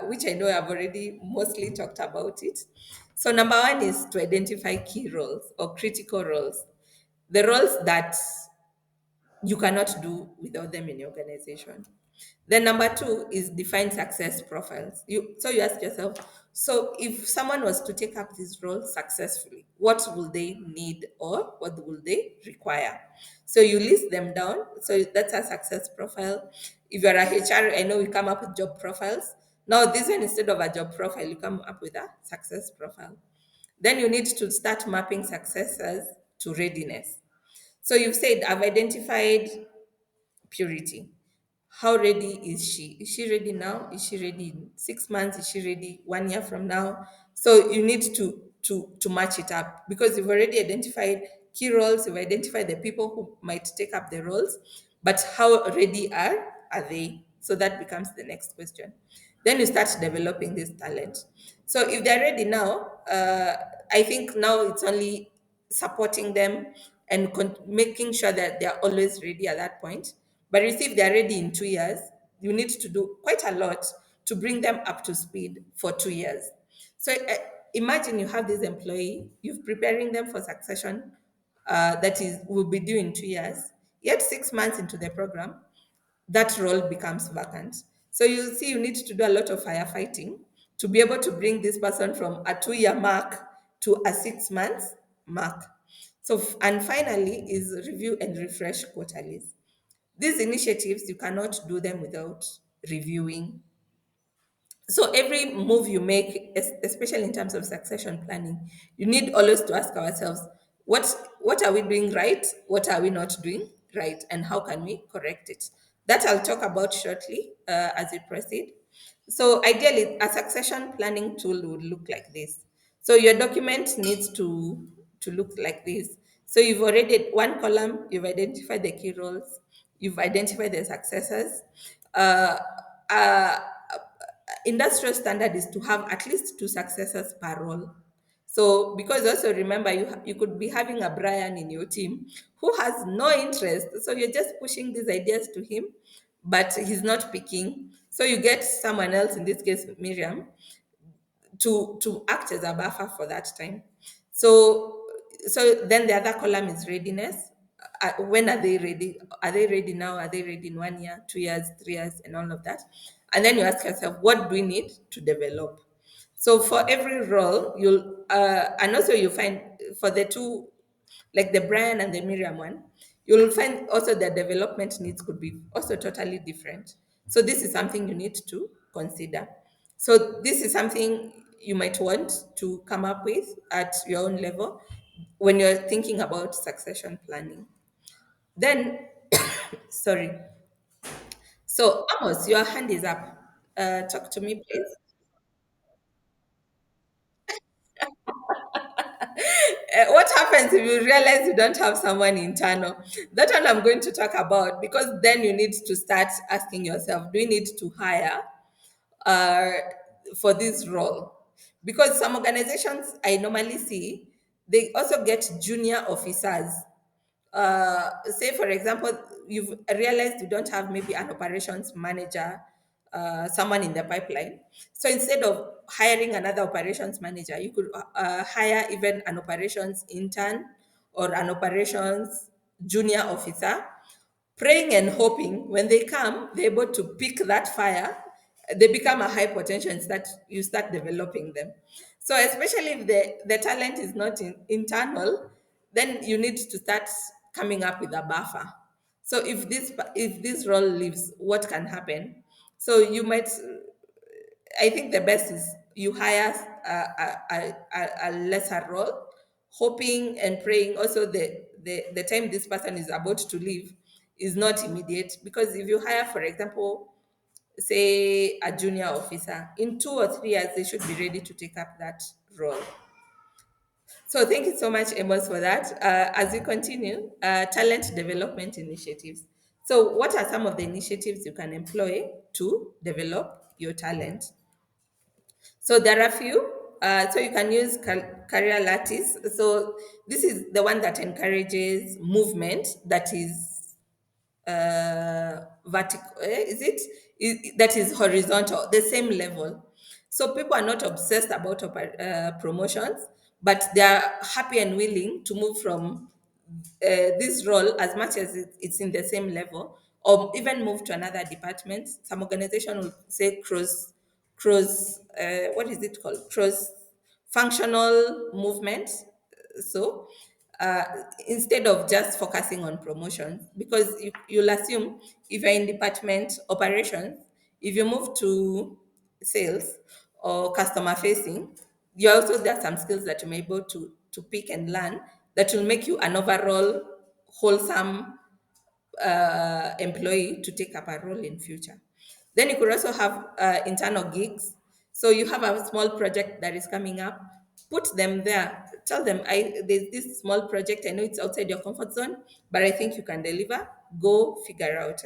which I know I've already mostly talked about it. So number one is to identify key roles or critical roles, the roles that you cannot do without them in your organization. Then number two is define success profiles. You ask yourself, So if someone was to take up this role successfully, what will they need or what will they require? So you list them down. So that's a success profile. If you're a HR, I know we come up with job profiles. Now this one, instead of a job profile, you come up with a success profile. Then you need to start mapping successes to readiness. So you've said, I've identified purity. How ready is she? Is she ready now? Is she ready in 6 months? Is she ready 1 year from now? So you need to match it up because you've already identified key roles, you've identified the people who might take up the roles, but how ready are they? So that becomes the next question. Then you start developing this talent. So if they're ready now, I think now it's only supporting them and making sure that they're always ready at that point. But you see, if they're ready in 2 years, you need to do quite a lot to bring them up to speed for 2 years. So imagine you have this employee, you're preparing them for succession that is will be due in 2 years. Yet 6 months into the program, that role becomes vacant. So you see, you need to do a lot of firefighting to be able to bring this person from a 2 year mark to a 6 months mark. So, and finally, is review and refresh quarterlies. These initiatives, you cannot do them without reviewing. So every move you make, especially in terms of succession planning, you need always to ask ourselves, what are we doing right? What are we not doing right? And how can we correct it? That I'll talk about shortly as we proceed. So ideally, a succession planning tool would look like this. So your document needs to look like this. So you've already one column, you've identified the key roles, you've identified the successors. Uh, uh, Industrial standard is to have at least two successors per role. So, because also remember, you could be having a Brian in your team who has no interest. So, you're just pushing these ideas to him, but he's not picking. So, you get someone else, in this case, Miriam, to act as a buffer for that time. So then the other column is readiness. When are they ready? Are they ready now? Are they ready in 1 year, 2 years, 3 years, and all of that? And then you ask yourself, what do we need to develop? So for every role, you'll and also you find for the two, like the Brian and the Miriam one, you'll find also the development needs could be also totally different. So this is something you need to consider. So this is something you might want to come up with at your own level when you're thinking about succession planning. Then, sorry. So Amos, your hand is up. Talk to me, please. What happens if you realize you don't have someone internal? That one I'm going to talk about because then you need to start asking yourself, do you need to hire uh, for this role? Because some organizations I normally see, they also get junior officers. Say for example, you've realized you don't have maybe an operations manager, someone in the pipeline. So instead of hiring another operations manager, you could hire even an operations intern or an operations junior officer, praying and hoping when they come, they're able to pick that fire, they become a high potential and you start developing them. So especially if the talent is not internal, then you need to start coming up with a buffer. So if this role leaves, what can happen? So you might, I think the best is you hire a lesser role, hoping and praying. Also, the time this person is about to leave is not immediate because if you hire, for example, say a junior officer, in 2 or 3 years they should be ready to take up that role. So thank you so much, Amos, for that. As we continue, talent development initiatives. So, what are some of the initiatives you can employ to develop your talent? So there are a few. So you can use career lattice. So this is the one that encourages movement that is vertical. Is it? That is horizontal, the same level. So people are not obsessed about promotions, but they are happy and willing to move from this role as much as it's in the same level, or even move to another department. Some organization will say cross, what is it called? Cross functional movement. So uh, instead of just focusing on promotions, because you'll assume if you're in department operations, if you move to sales or customer facing, you also there are some skills that you may be able to pick and learn that will make you an overall wholesome employee to take up a role in future. Then you could also have internal gigs. So you have a small project that is coming up, put them there. Tell them, there's this small project. I know it's outside your comfort zone, but I think you can deliver. Go figure out.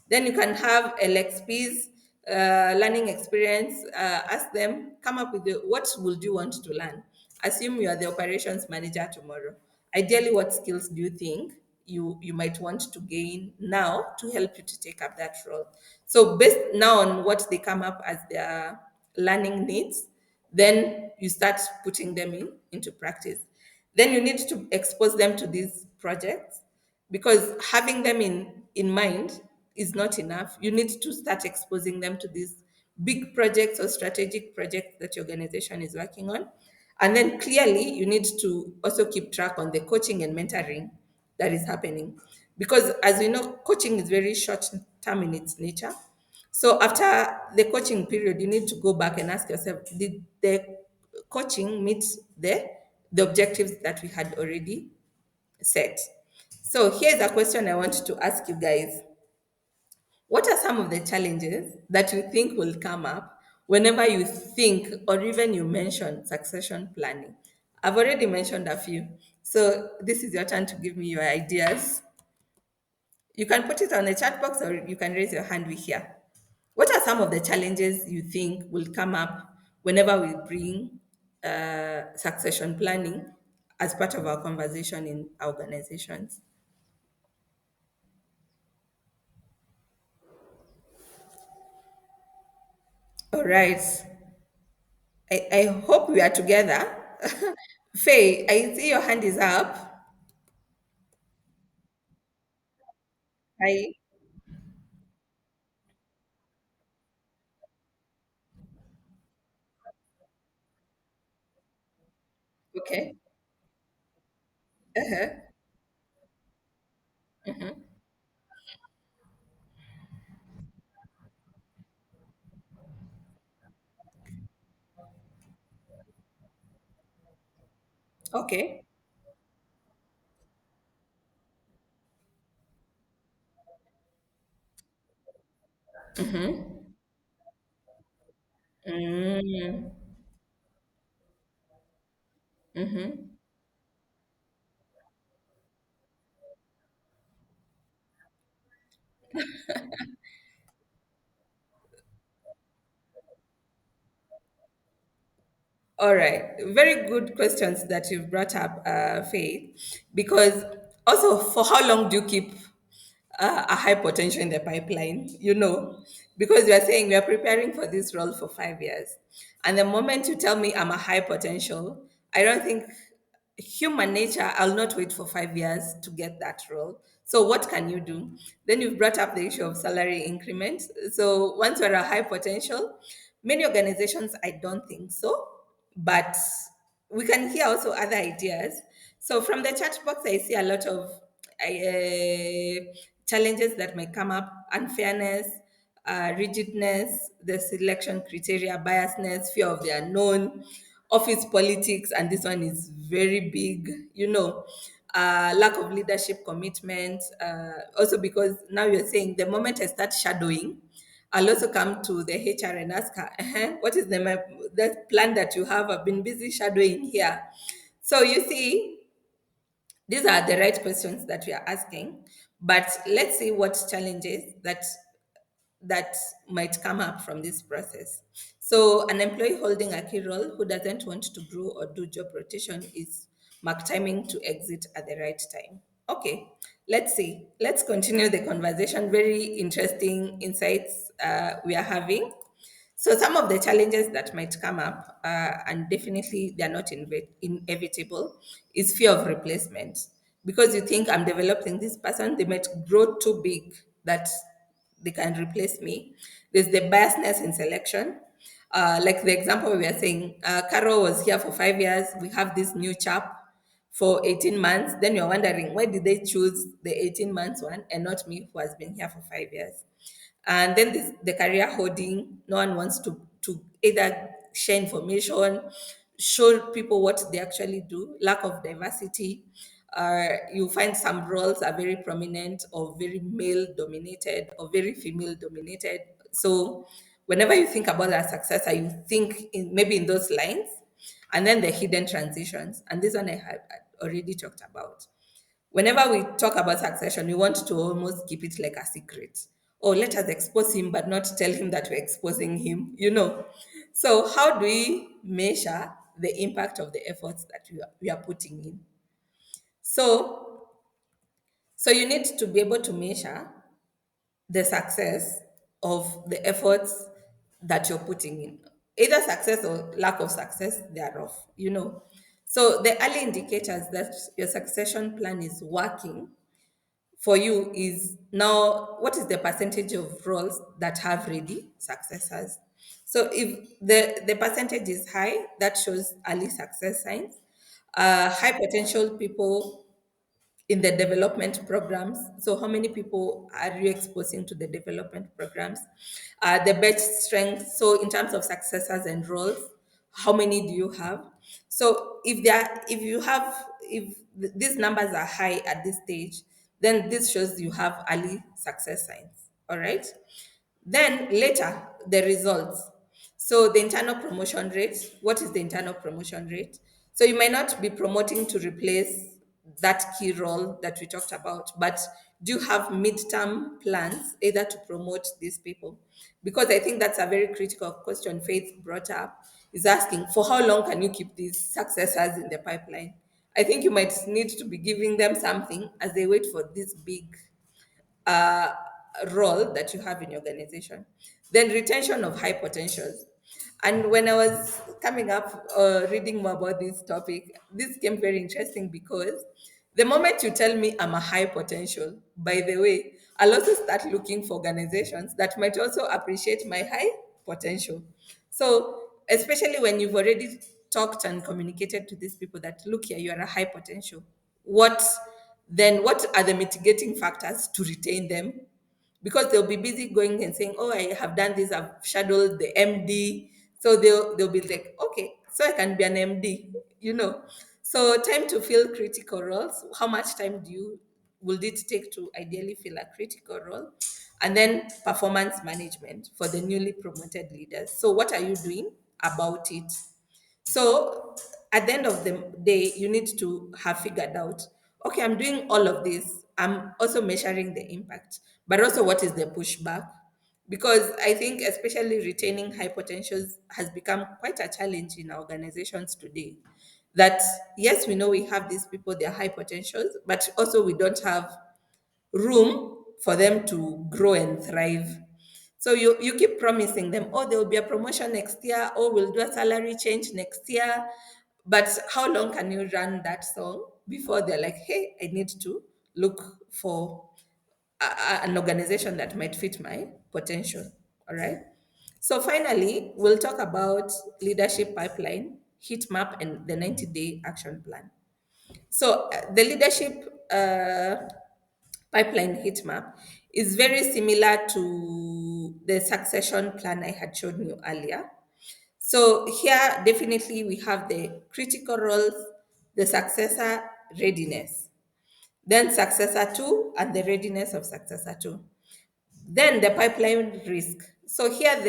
Then you can have LXPs, learning experience. Ask them, come up with what would you want to learn. Assume you are the operations manager tomorrow. Ideally, what skills do you think you might want to gain now to help you to take up that role? So based now on what they come up as their learning needs, then you start putting them into practice. Then you need to expose them to these projects, because having them in mind is not enough. You need to start exposing them to these big projects or strategic projects that your organization is working on. And then clearly you need to also keep track on the coaching and mentoring that is happening, because as we know, coaching is very short term in its nature. So after the coaching period, you need to go back and ask yourself, did the coaching meet the objectives that we had already set? So here's a question I want to ask you guys. What are some of the challenges that you think will come up whenever you think or even you mention succession planning? I've already mentioned a few. So this is your turn to give me your ideas. You can put it on the chat box or you can raise your hand. We here. What are some of the challenges you think will come up whenever we bring succession planning as part of our conversation in our organizations? All right. I hope we are together. Faye, I see your hand is up. Hi. Okay. Uh-huh. Okay. Mm. All right. Very good questions that you've brought up, Faith. Because also, for how long do you keep a high potential in the pipeline? Because you are saying we are preparing for this role for 5 years. And the moment you tell me I'm a high potential, I don't think human nature, I'll not wait for 5 years to get that role. So what can you do? Then you've brought up the issue of salary increment. So once you're a high potential, many organizations, I don't think so, but we can hear also other ideas. So from the chat box, I see a lot of challenges that may come up: unfairness, rigidness, the selection criteria, biasness, fear of the unknown, office politics, and this one is very big, lack of leadership commitment. Also, because now you're saying the moment I start shadowing, I'll also come to the HR and ask her, what is the plan that you have? I've been busy shadowing here. So you see, these are the right questions that we are asking. But let's see what challenges that might come up from this process. So, an employee holding a key role who doesn't want to grow or do job rotation is mark timing to exit at the right time. Okay, let's see. Let's continue the conversation. Very interesting insights we are having. So some of the challenges that might come up, and definitely they are not inevitable, is fear of replacement. Because you think I'm developing this person, they might grow too big that they can replace me. There's the biasness in selection. Like the example we were saying, Carol was here for 5 years. We have this new chap for 18 months. Then you're wondering, why did they choose the 18 months one and not me who has been here for 5 years? And then the career holding, no one wants to either share information, show people what they actually do, lack of diversity. You find some roles are very prominent or very male dominated or very female dominated. So whenever you think about that successor, you think maybe in those lines, and then the hidden transitions. And this one I had already talked about. Whenever we talk about succession, we want to almost keep it like a secret. Oh, let us expose him, but not tell him that we're exposing him. So, how do we measure the impact of the efforts that we are putting in? So, so you need to be able to measure the success of the efforts that you're putting in, either success or lack of success thereof. So the early indicators that your succession plan is working for you is now what is the percentage of roles that have ready successors. So if the percentage is high, that shows early success signs. High potential people in the development programs. So, how many people are you exposing to the development programs? The bench strength. So, in terms of successors and roles, how many do you have? So, if these numbers are high at this stage, then this shows you have early success signs. All right. Then later, the results. So the internal promotion rate, what is the internal promotion rate? So you might not be promoting to replace that key role that we talked about, but do you have midterm plans either to promote these people? Because I think that's a very critical question Faith brought up, is asking for how long can you keep these successors in the pipeline? I think you might need to be giving them something as they wait for this big uh, role that you have in your organization. Then retention of high potentials. And when I was coming up reading more about this topic, this came very interesting because the moment you tell me I'm a high potential, by the way, I'll also start looking for organizations that might also appreciate my high potential. So, especially when you've already talked and communicated to these people that, look here, you are a high potential. What what are the mitigating factors to retain them? Because they'll be busy going and saying, oh, I have done this, I've shadowed the MD. So they'll be like, okay, so I can be an MD. So time to fill critical roles. How much time will it take to ideally fill a critical role? And then performance management for the newly promoted leaders. So what are you doing about it? So at the end of the day, you need to have figured out, okay, I'm doing all of this. I'm also measuring the impact, but also what is the pushback? Because I think especially retaining high potentials has become quite a challenge in our organizations today. That yes, we know we have these people, they're high potentials, but also we don't have room for them to grow and thrive. So you keep promising them, oh, there will be a promotion next year, or we'll do a salary change next year. But how long can you run that song before they're like, hey, I need to look for an organization that might fit my potential? All right. So finally, we'll talk about leadership pipeline, heat map, and the 90-day action plan. So the leadership pipeline heat map is very similar to the succession plan I had shown you earlier. So here, definitely, we have the critical roles, the successor readiness, then successor two, and the readiness of successor two. Then the pipeline risk. So here,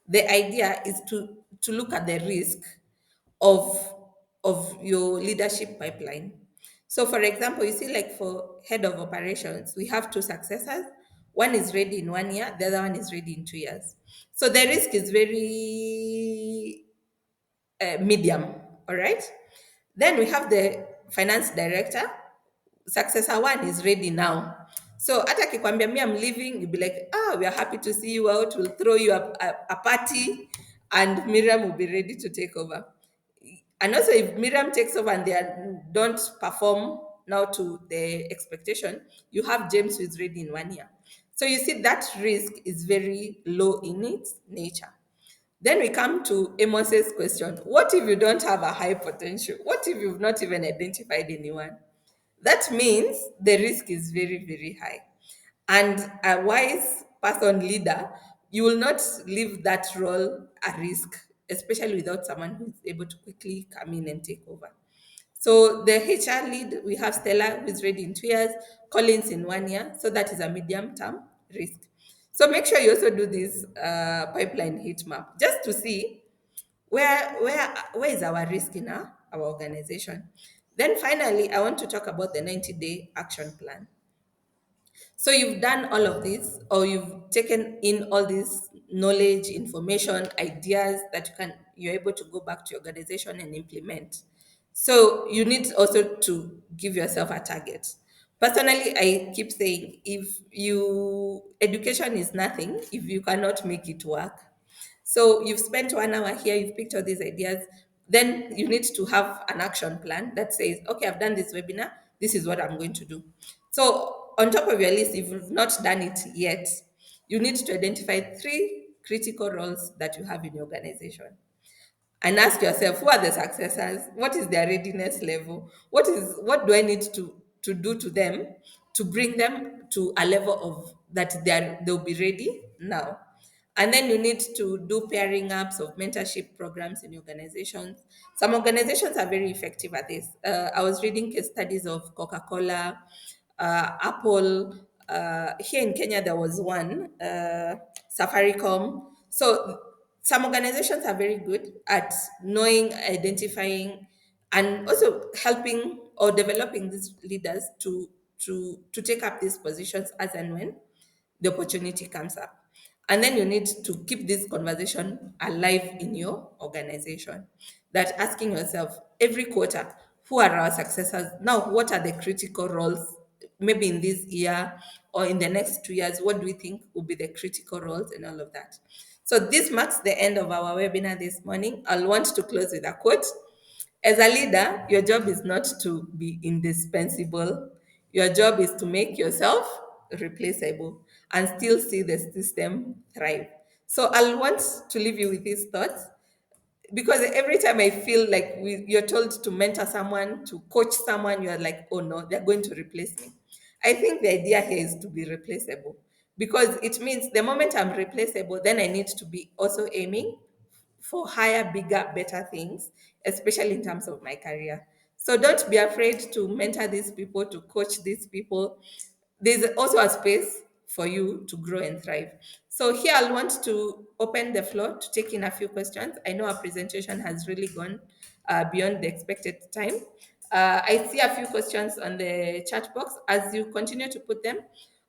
the idea is to look at the risk of your leadership pipeline. So, for example, you see, like for head of operations, we have two successors. One is ready in 1 year, the other one is ready in 2 years. So the risk is very medium. All right. Then we have the finance director. Successor one is ready now. So hata akikwambia me I'm leaving, you'll be like, we are happy to see you out. We'll throw you a party, and Miriam will be ready to take over. And also, if Miriam takes over and don't perform now to the expectation, you have James who is ready in 1 year. So you see that risk is very low in its nature. Then we come to Amos's question. What if you don't have a high potential? What if you've not even identified anyone? That means the risk is very, very high. And a wise person leader, you will not leave that role at risk, especially without someone who's able to quickly come in and take over. So the HR lead, we have Stella, who is ready in 2 years, Collins in 1 year. So that is a medium term risk. So make sure you also do this pipeline heat map just to see where is our risk in our organization. Then finally, I want to talk about the 90-day action plan. So you've done all of this, or you've taken in all this knowledge, information, ideas that you're able to go back to your organization and implement. So you need also to give yourself a target. Personally, I keep saying if you education is nothing if you cannot make it work. So you've spent 1 hour here, you've picked all these ideas. Then you need to have an action plan that says, okay, I've done this webinar, this is what I'm going to do. So on top of your list, if you've not done it yet, you need to identify 3 critical roles that you have in your organization and ask yourself, who are the successors, what is their readiness level, what do I need to do to them to bring them to a level of that they'll be ready now. And then you need to do pairing ups of mentorship programs in organizations. Some organizations are very effective at this. I was reading case studies of Coca-Cola, Apple. Here in Kenya, there was one, Safaricom. So some organizations are very good at knowing, identifying, and also helping or developing these leaders to take up these positions as and when the opportunity comes up. And then you need to keep this conversation alive in your organization. That asking yourself every quarter, who are our successors? Now, what are the critical roles? Maybe in this year or in the next 2 years, what do we think will be the critical roles and all of that? So this marks the end of our webinar this morning. I'll want to close with a quote. As a leader, your job is not to be indispensable. Your job is to make yourself replaceable and still see the system thrive. So I'll want to leave you with these thoughts because every time I feel like you're told to mentor someone, to coach someone, you're like, oh no, they're going to replace me. I think the idea here is to be replaceable because it means the moment I'm replaceable, then I need to be also aiming for higher, bigger, better things, especially in terms of my career. So don't be afraid to mentor these people, to coach these people. There's also a space for you to grow and thrive. So here I'll want to open the floor to take in a few questions. I know our presentation has really gone beyond the expected time. I see a few questions on the chat box. As you continue to put them,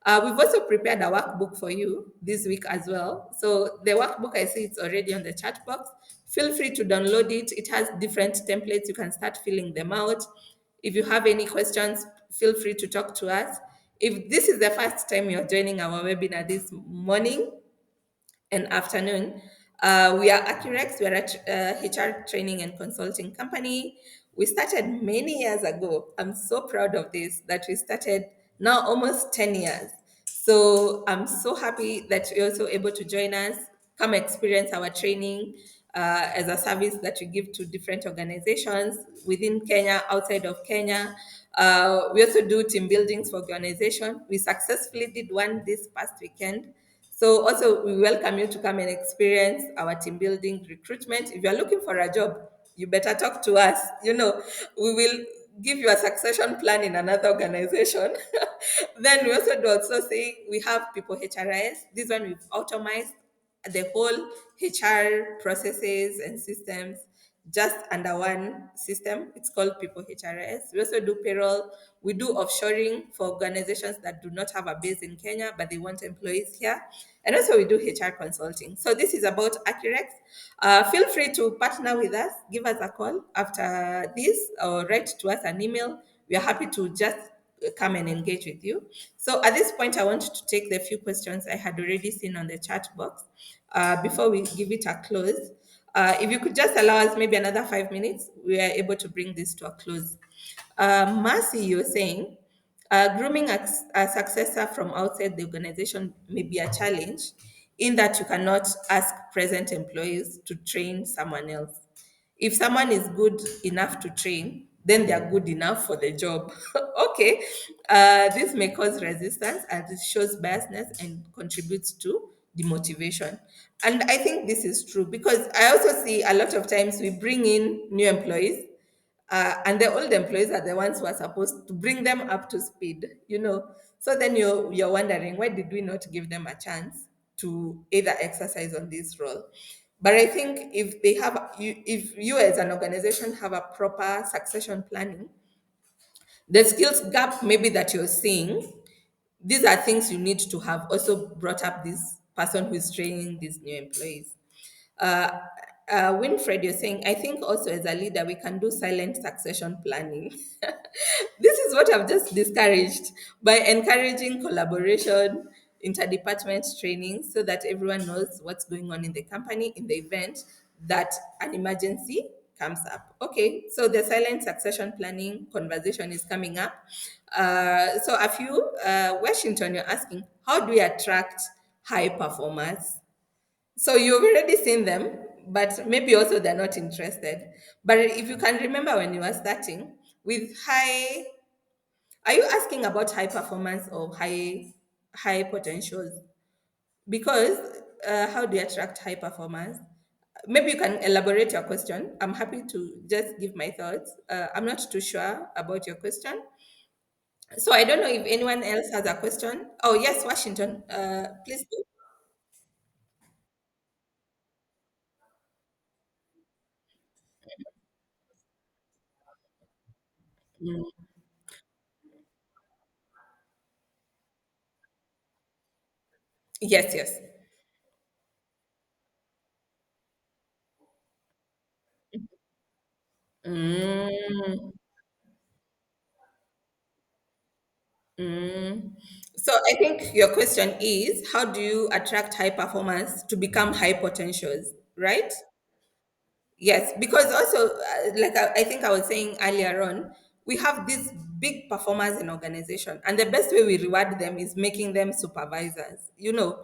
we've also prepared a workbook for you this week as well. So the workbook, I see it's already on the chat box. Feel free to download it. It has different templates. You can start filling them out. If you have any questions, feel free to talk to us. If this is the first time you're joining our webinar this morning, and afternoon. We are ACCUREX. We are a HR training and consulting company. We started many years ago. I'm so proud of this that we started now almost 10 years. So I'm so happy that you're also able to join us, come experience our training as a service that we give to different organizations within Kenya, outside of Kenya. We also do team buildings for organization. We successfully did one this past weekend. So also we welcome you to come and experience our team building recruitment. If you're looking for a job, you better talk to us. We will give you a succession plan in another organization. Then we also say we have people HRIS. This one we've automized the whole HR processes and systems just under one system. It's called People HRS. We also do payroll. We do offshoring for organizations that do not have a base in Kenya, but they want employees here. And also we do HR consulting. So this is about ACCUREX. Feel free to partner with us. Give us a call after this or write to us an email. We are happy to just come and engage with you. So at this point, I want to take the few questions I had already seen on the chat box before we give it a close. If you could just allow us maybe another 5 minutes, we are able to bring this to a close. Marcy, you're saying grooming a successor from outside the organization may be a challenge. in that you cannot ask present employees to train someone else. If someone is good enough to train, then they are good enough for the job. Okay, this may cause resistance and it shows biasness and contributes to demotivation. And I think this is true because I also see a lot of times we bring in new employees, and the old employees are the ones who are supposed to bring them up to speed, you know. So then you're wondering, why did we not give them a chance to either exercise on this role? But I think if they have you, if you as an organization have a proper succession planning, the skills gap maybe that you're seeing, these are things you need to have also brought up this person who is training these new employees. uh, Winfred, you're saying, I think also as a leader, we can do silent succession planning. This is what I've just discouraged by encouraging collaboration, interdepartment training, so that everyone knows what's going on in the company in the event that an emergency comes up. Okay, so the silent succession planning conversation is coming up. So a few, Washington, you're asking, how do we attract high performers? So you've already seen them, but maybe also they're not interested. But if you can remember when you were starting with high, are you asking about high performance or high potentials? Because how do you attract high performance? Maybe you can elaborate your question. I'm happy to just give my thoughts. I'm not too sure about your question. So I don't know if anyone else has a question. Oh yes, Washington. Please do. Mm. Yes, yes. Mm. Mm. So I think your question is, how do you attract high performers to become high potentials, right? Yes, because also, like I think I was saying earlier on, we have these big performers in organization, and the best way we reward them is making them supervisors. You know,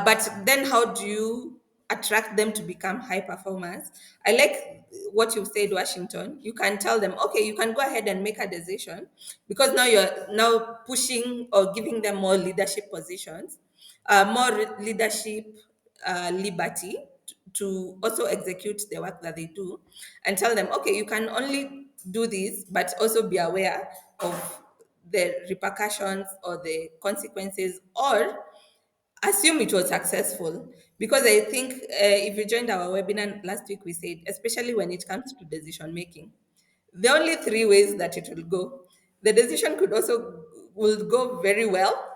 but then how do you attract them to become high performers? I like what you said, Washington. You can tell them, okay, you can go ahead and make a decision because now you're now pushing or giving them more leadership positions, leadership liberty to also execute the work that they do, and tell them, okay, you can only do this, but also be aware of the repercussions or the consequences, or assume it was successful. Because I think if you joined our webinar last week, we said, especially when it comes to decision making, the only three ways that it will go. The decision could also will go very well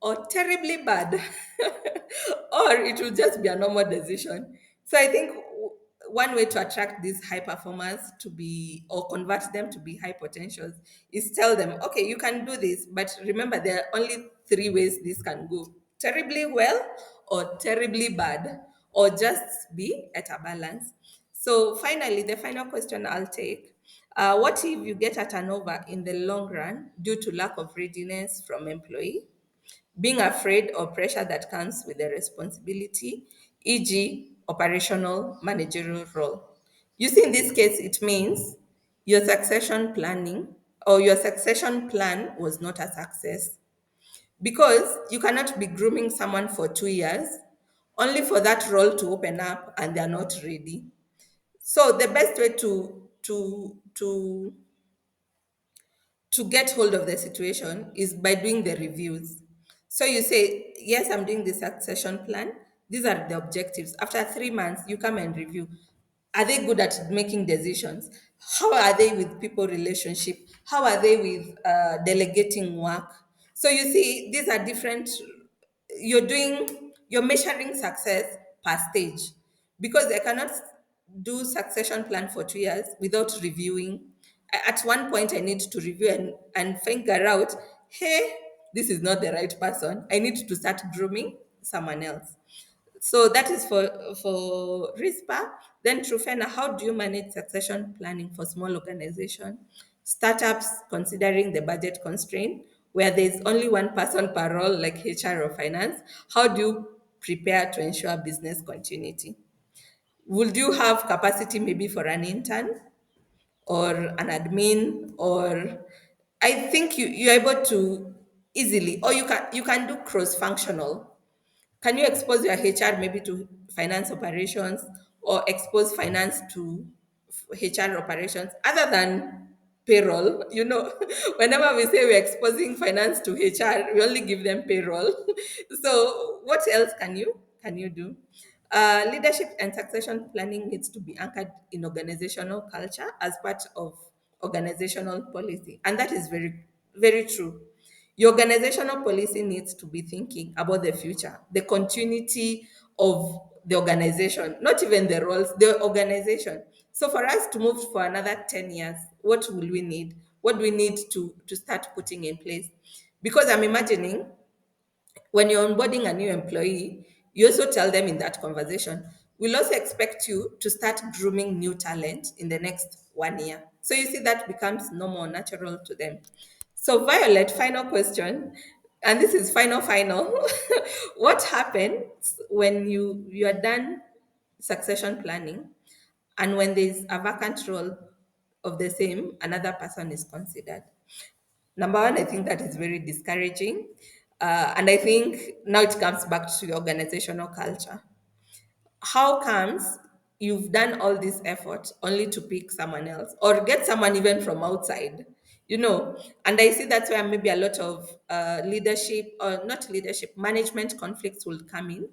or terribly bad, or it will just be a normal decision. So I think one way to attract these high performers to be or convert them to be high potentials is tell them, okay, you can do this, but remember there are only three ways this can go: terribly well, or terribly bad, or just be at a balance. So finally, the final question I'll take, what if you get a turnover in the long run due to lack of readiness from employee, being afraid or pressure that comes with the responsibility, e.g., operational managerial role? You see, in this case, it means your succession planning or your succession plan was not a success, because you cannot be grooming someone for 2 years only for that role to open up and they're not ready. So the best way to get hold of the situation is by doing the reviews. So you say, yes, I'm doing the succession plan. These are the objectives. After 3 months, you come and review. Are they good at making decisions? How are they with people relationship? How are they with delegating work? So you see, these are different. You're measuring success per stage, because I cannot do succession plan for 2 years without reviewing. At one point I need to review and figure out, hey, this is not the right person, I need to start grooming someone else. So that is for RISPA. Then Trufena, how do you manage succession planning for small organization, startups, considering the budget constraint where there's only one person per role like HR or finance? How do you prepare to ensure business continuity? Would you have capacity maybe for an intern or an admin, or I think you're able to easily, or you can do cross-functional. Can you expose your HR maybe to finance operations, or expose finance to HR operations other than payroll? Whenever we say we're exposing finance to HR, we only give them payroll. So what else can you do? Leadership and succession planning needs to be anchored in organizational culture as part of organizational policy, and that is very, very true. Your organizational policy needs to be thinking about the future, the continuity of the organization, not even the roles, the organization. So for us to move for another 10 years, what will we need? What do we need to start putting in place? Because I'm imagining when you're onboarding a new employee, you also tell them in that conversation, we'll also expect you to start grooming new talent in the next 1 year. So you see, that becomes normal, natural to them. So, Violet, final question, and this is final. What happens when you are done succession planning, and when there's a vacant role of the same, another person is considered? Number one, I think that is very discouraging. And I think now it comes back to your organizational culture. How comes you've done all this effort only to pick someone else or get someone even from outside? And I see that's where maybe a lot of leadership, or not leadership, management conflicts will come in,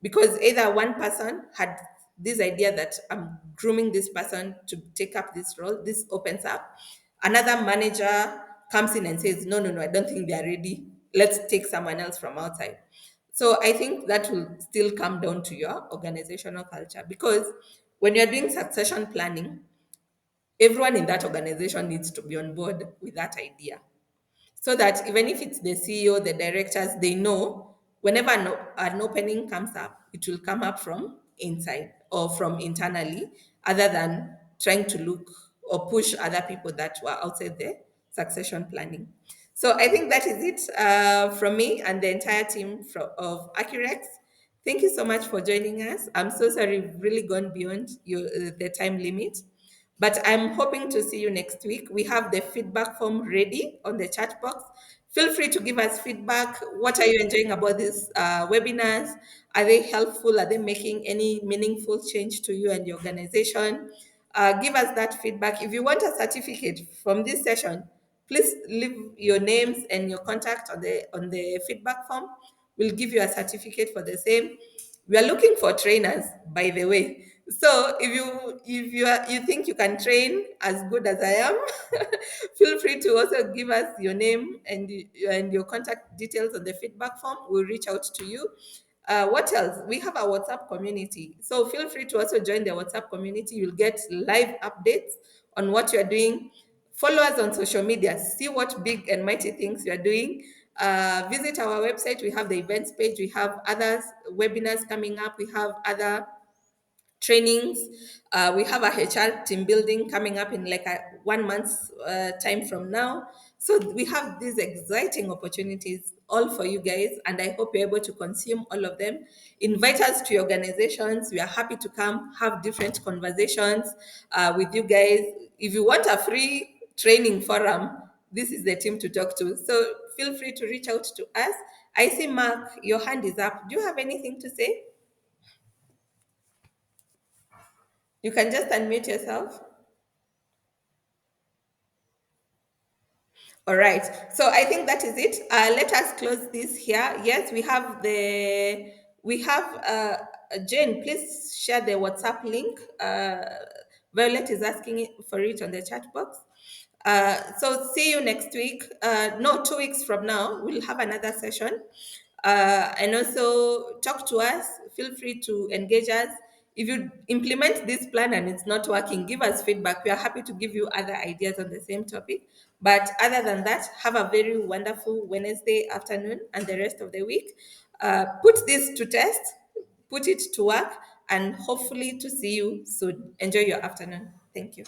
because either one person had this idea that I'm grooming this person to take up this role, this opens up. Another manager comes in and says, no, no, no, I don't think they're ready. Let's take someone else from outside. So I think that will still come down to your organizational culture, because when you're doing succession planning, everyone in that organization needs to be on board with that idea, so that even if it's the CEO, the directors, they know whenever an opening comes up, it will come up from inside or from internally, other than trying to look or push other people that were outside the succession planning. So I think that is it from me and the entire team of ACCUREX. Thank you so much for joining us. I'm so sorry we've really gone beyond the time limit. But I'm hoping to see you next week. We have the feedback form ready on the chat box. Feel free to give us feedback. What are you enjoying about these webinars? Are they helpful? Are they making any meaningful change to you and your organization? Give us that feedback. If you want a certificate from this session, please leave your names and your contact on the feedback form. We'll give you a certificate for the same. We are looking for trainers, by the way. So if you think you can train as good as I am, feel free to also give us your name and your contact details on the feedback form. We'll reach out to you. What else? We have a WhatsApp community. So feel free to also join the WhatsApp community. You'll get live updates on what you're doing. Follow us on social media. See what big and mighty things you're doing. Visit our website. We have the events page. We have other webinars coming up. We have other trainings. We have a HR team building coming up in like 1 month's time from now. So we have these exciting opportunities all for you guys, and I hope you're able to consume all of them. Invite us to your organizations. We are happy to come have different conversations with you guys. If you want a free training forum, this is the team to talk to. So feel free to reach out to us. I see Mark, your hand is up. Do you have anything to say? You can just unmute yourself. All right. So I think that is it. Let us close this here. Yes, we have Jane. Please share the WhatsApp link. Violet is asking for it on the chat box. So see you next week. No, 2 weeks from now we'll have another session. And also talk to us. Feel free to engage us. If you implement this plan and it's not working, give us feedback. We are happy to give you other ideas on the same topic. But other than that, have a very wonderful Wednesday afternoon and the rest of the week. Put this to test, put it to work, and hopefully to see you soon. Enjoy your afternoon. Thank you.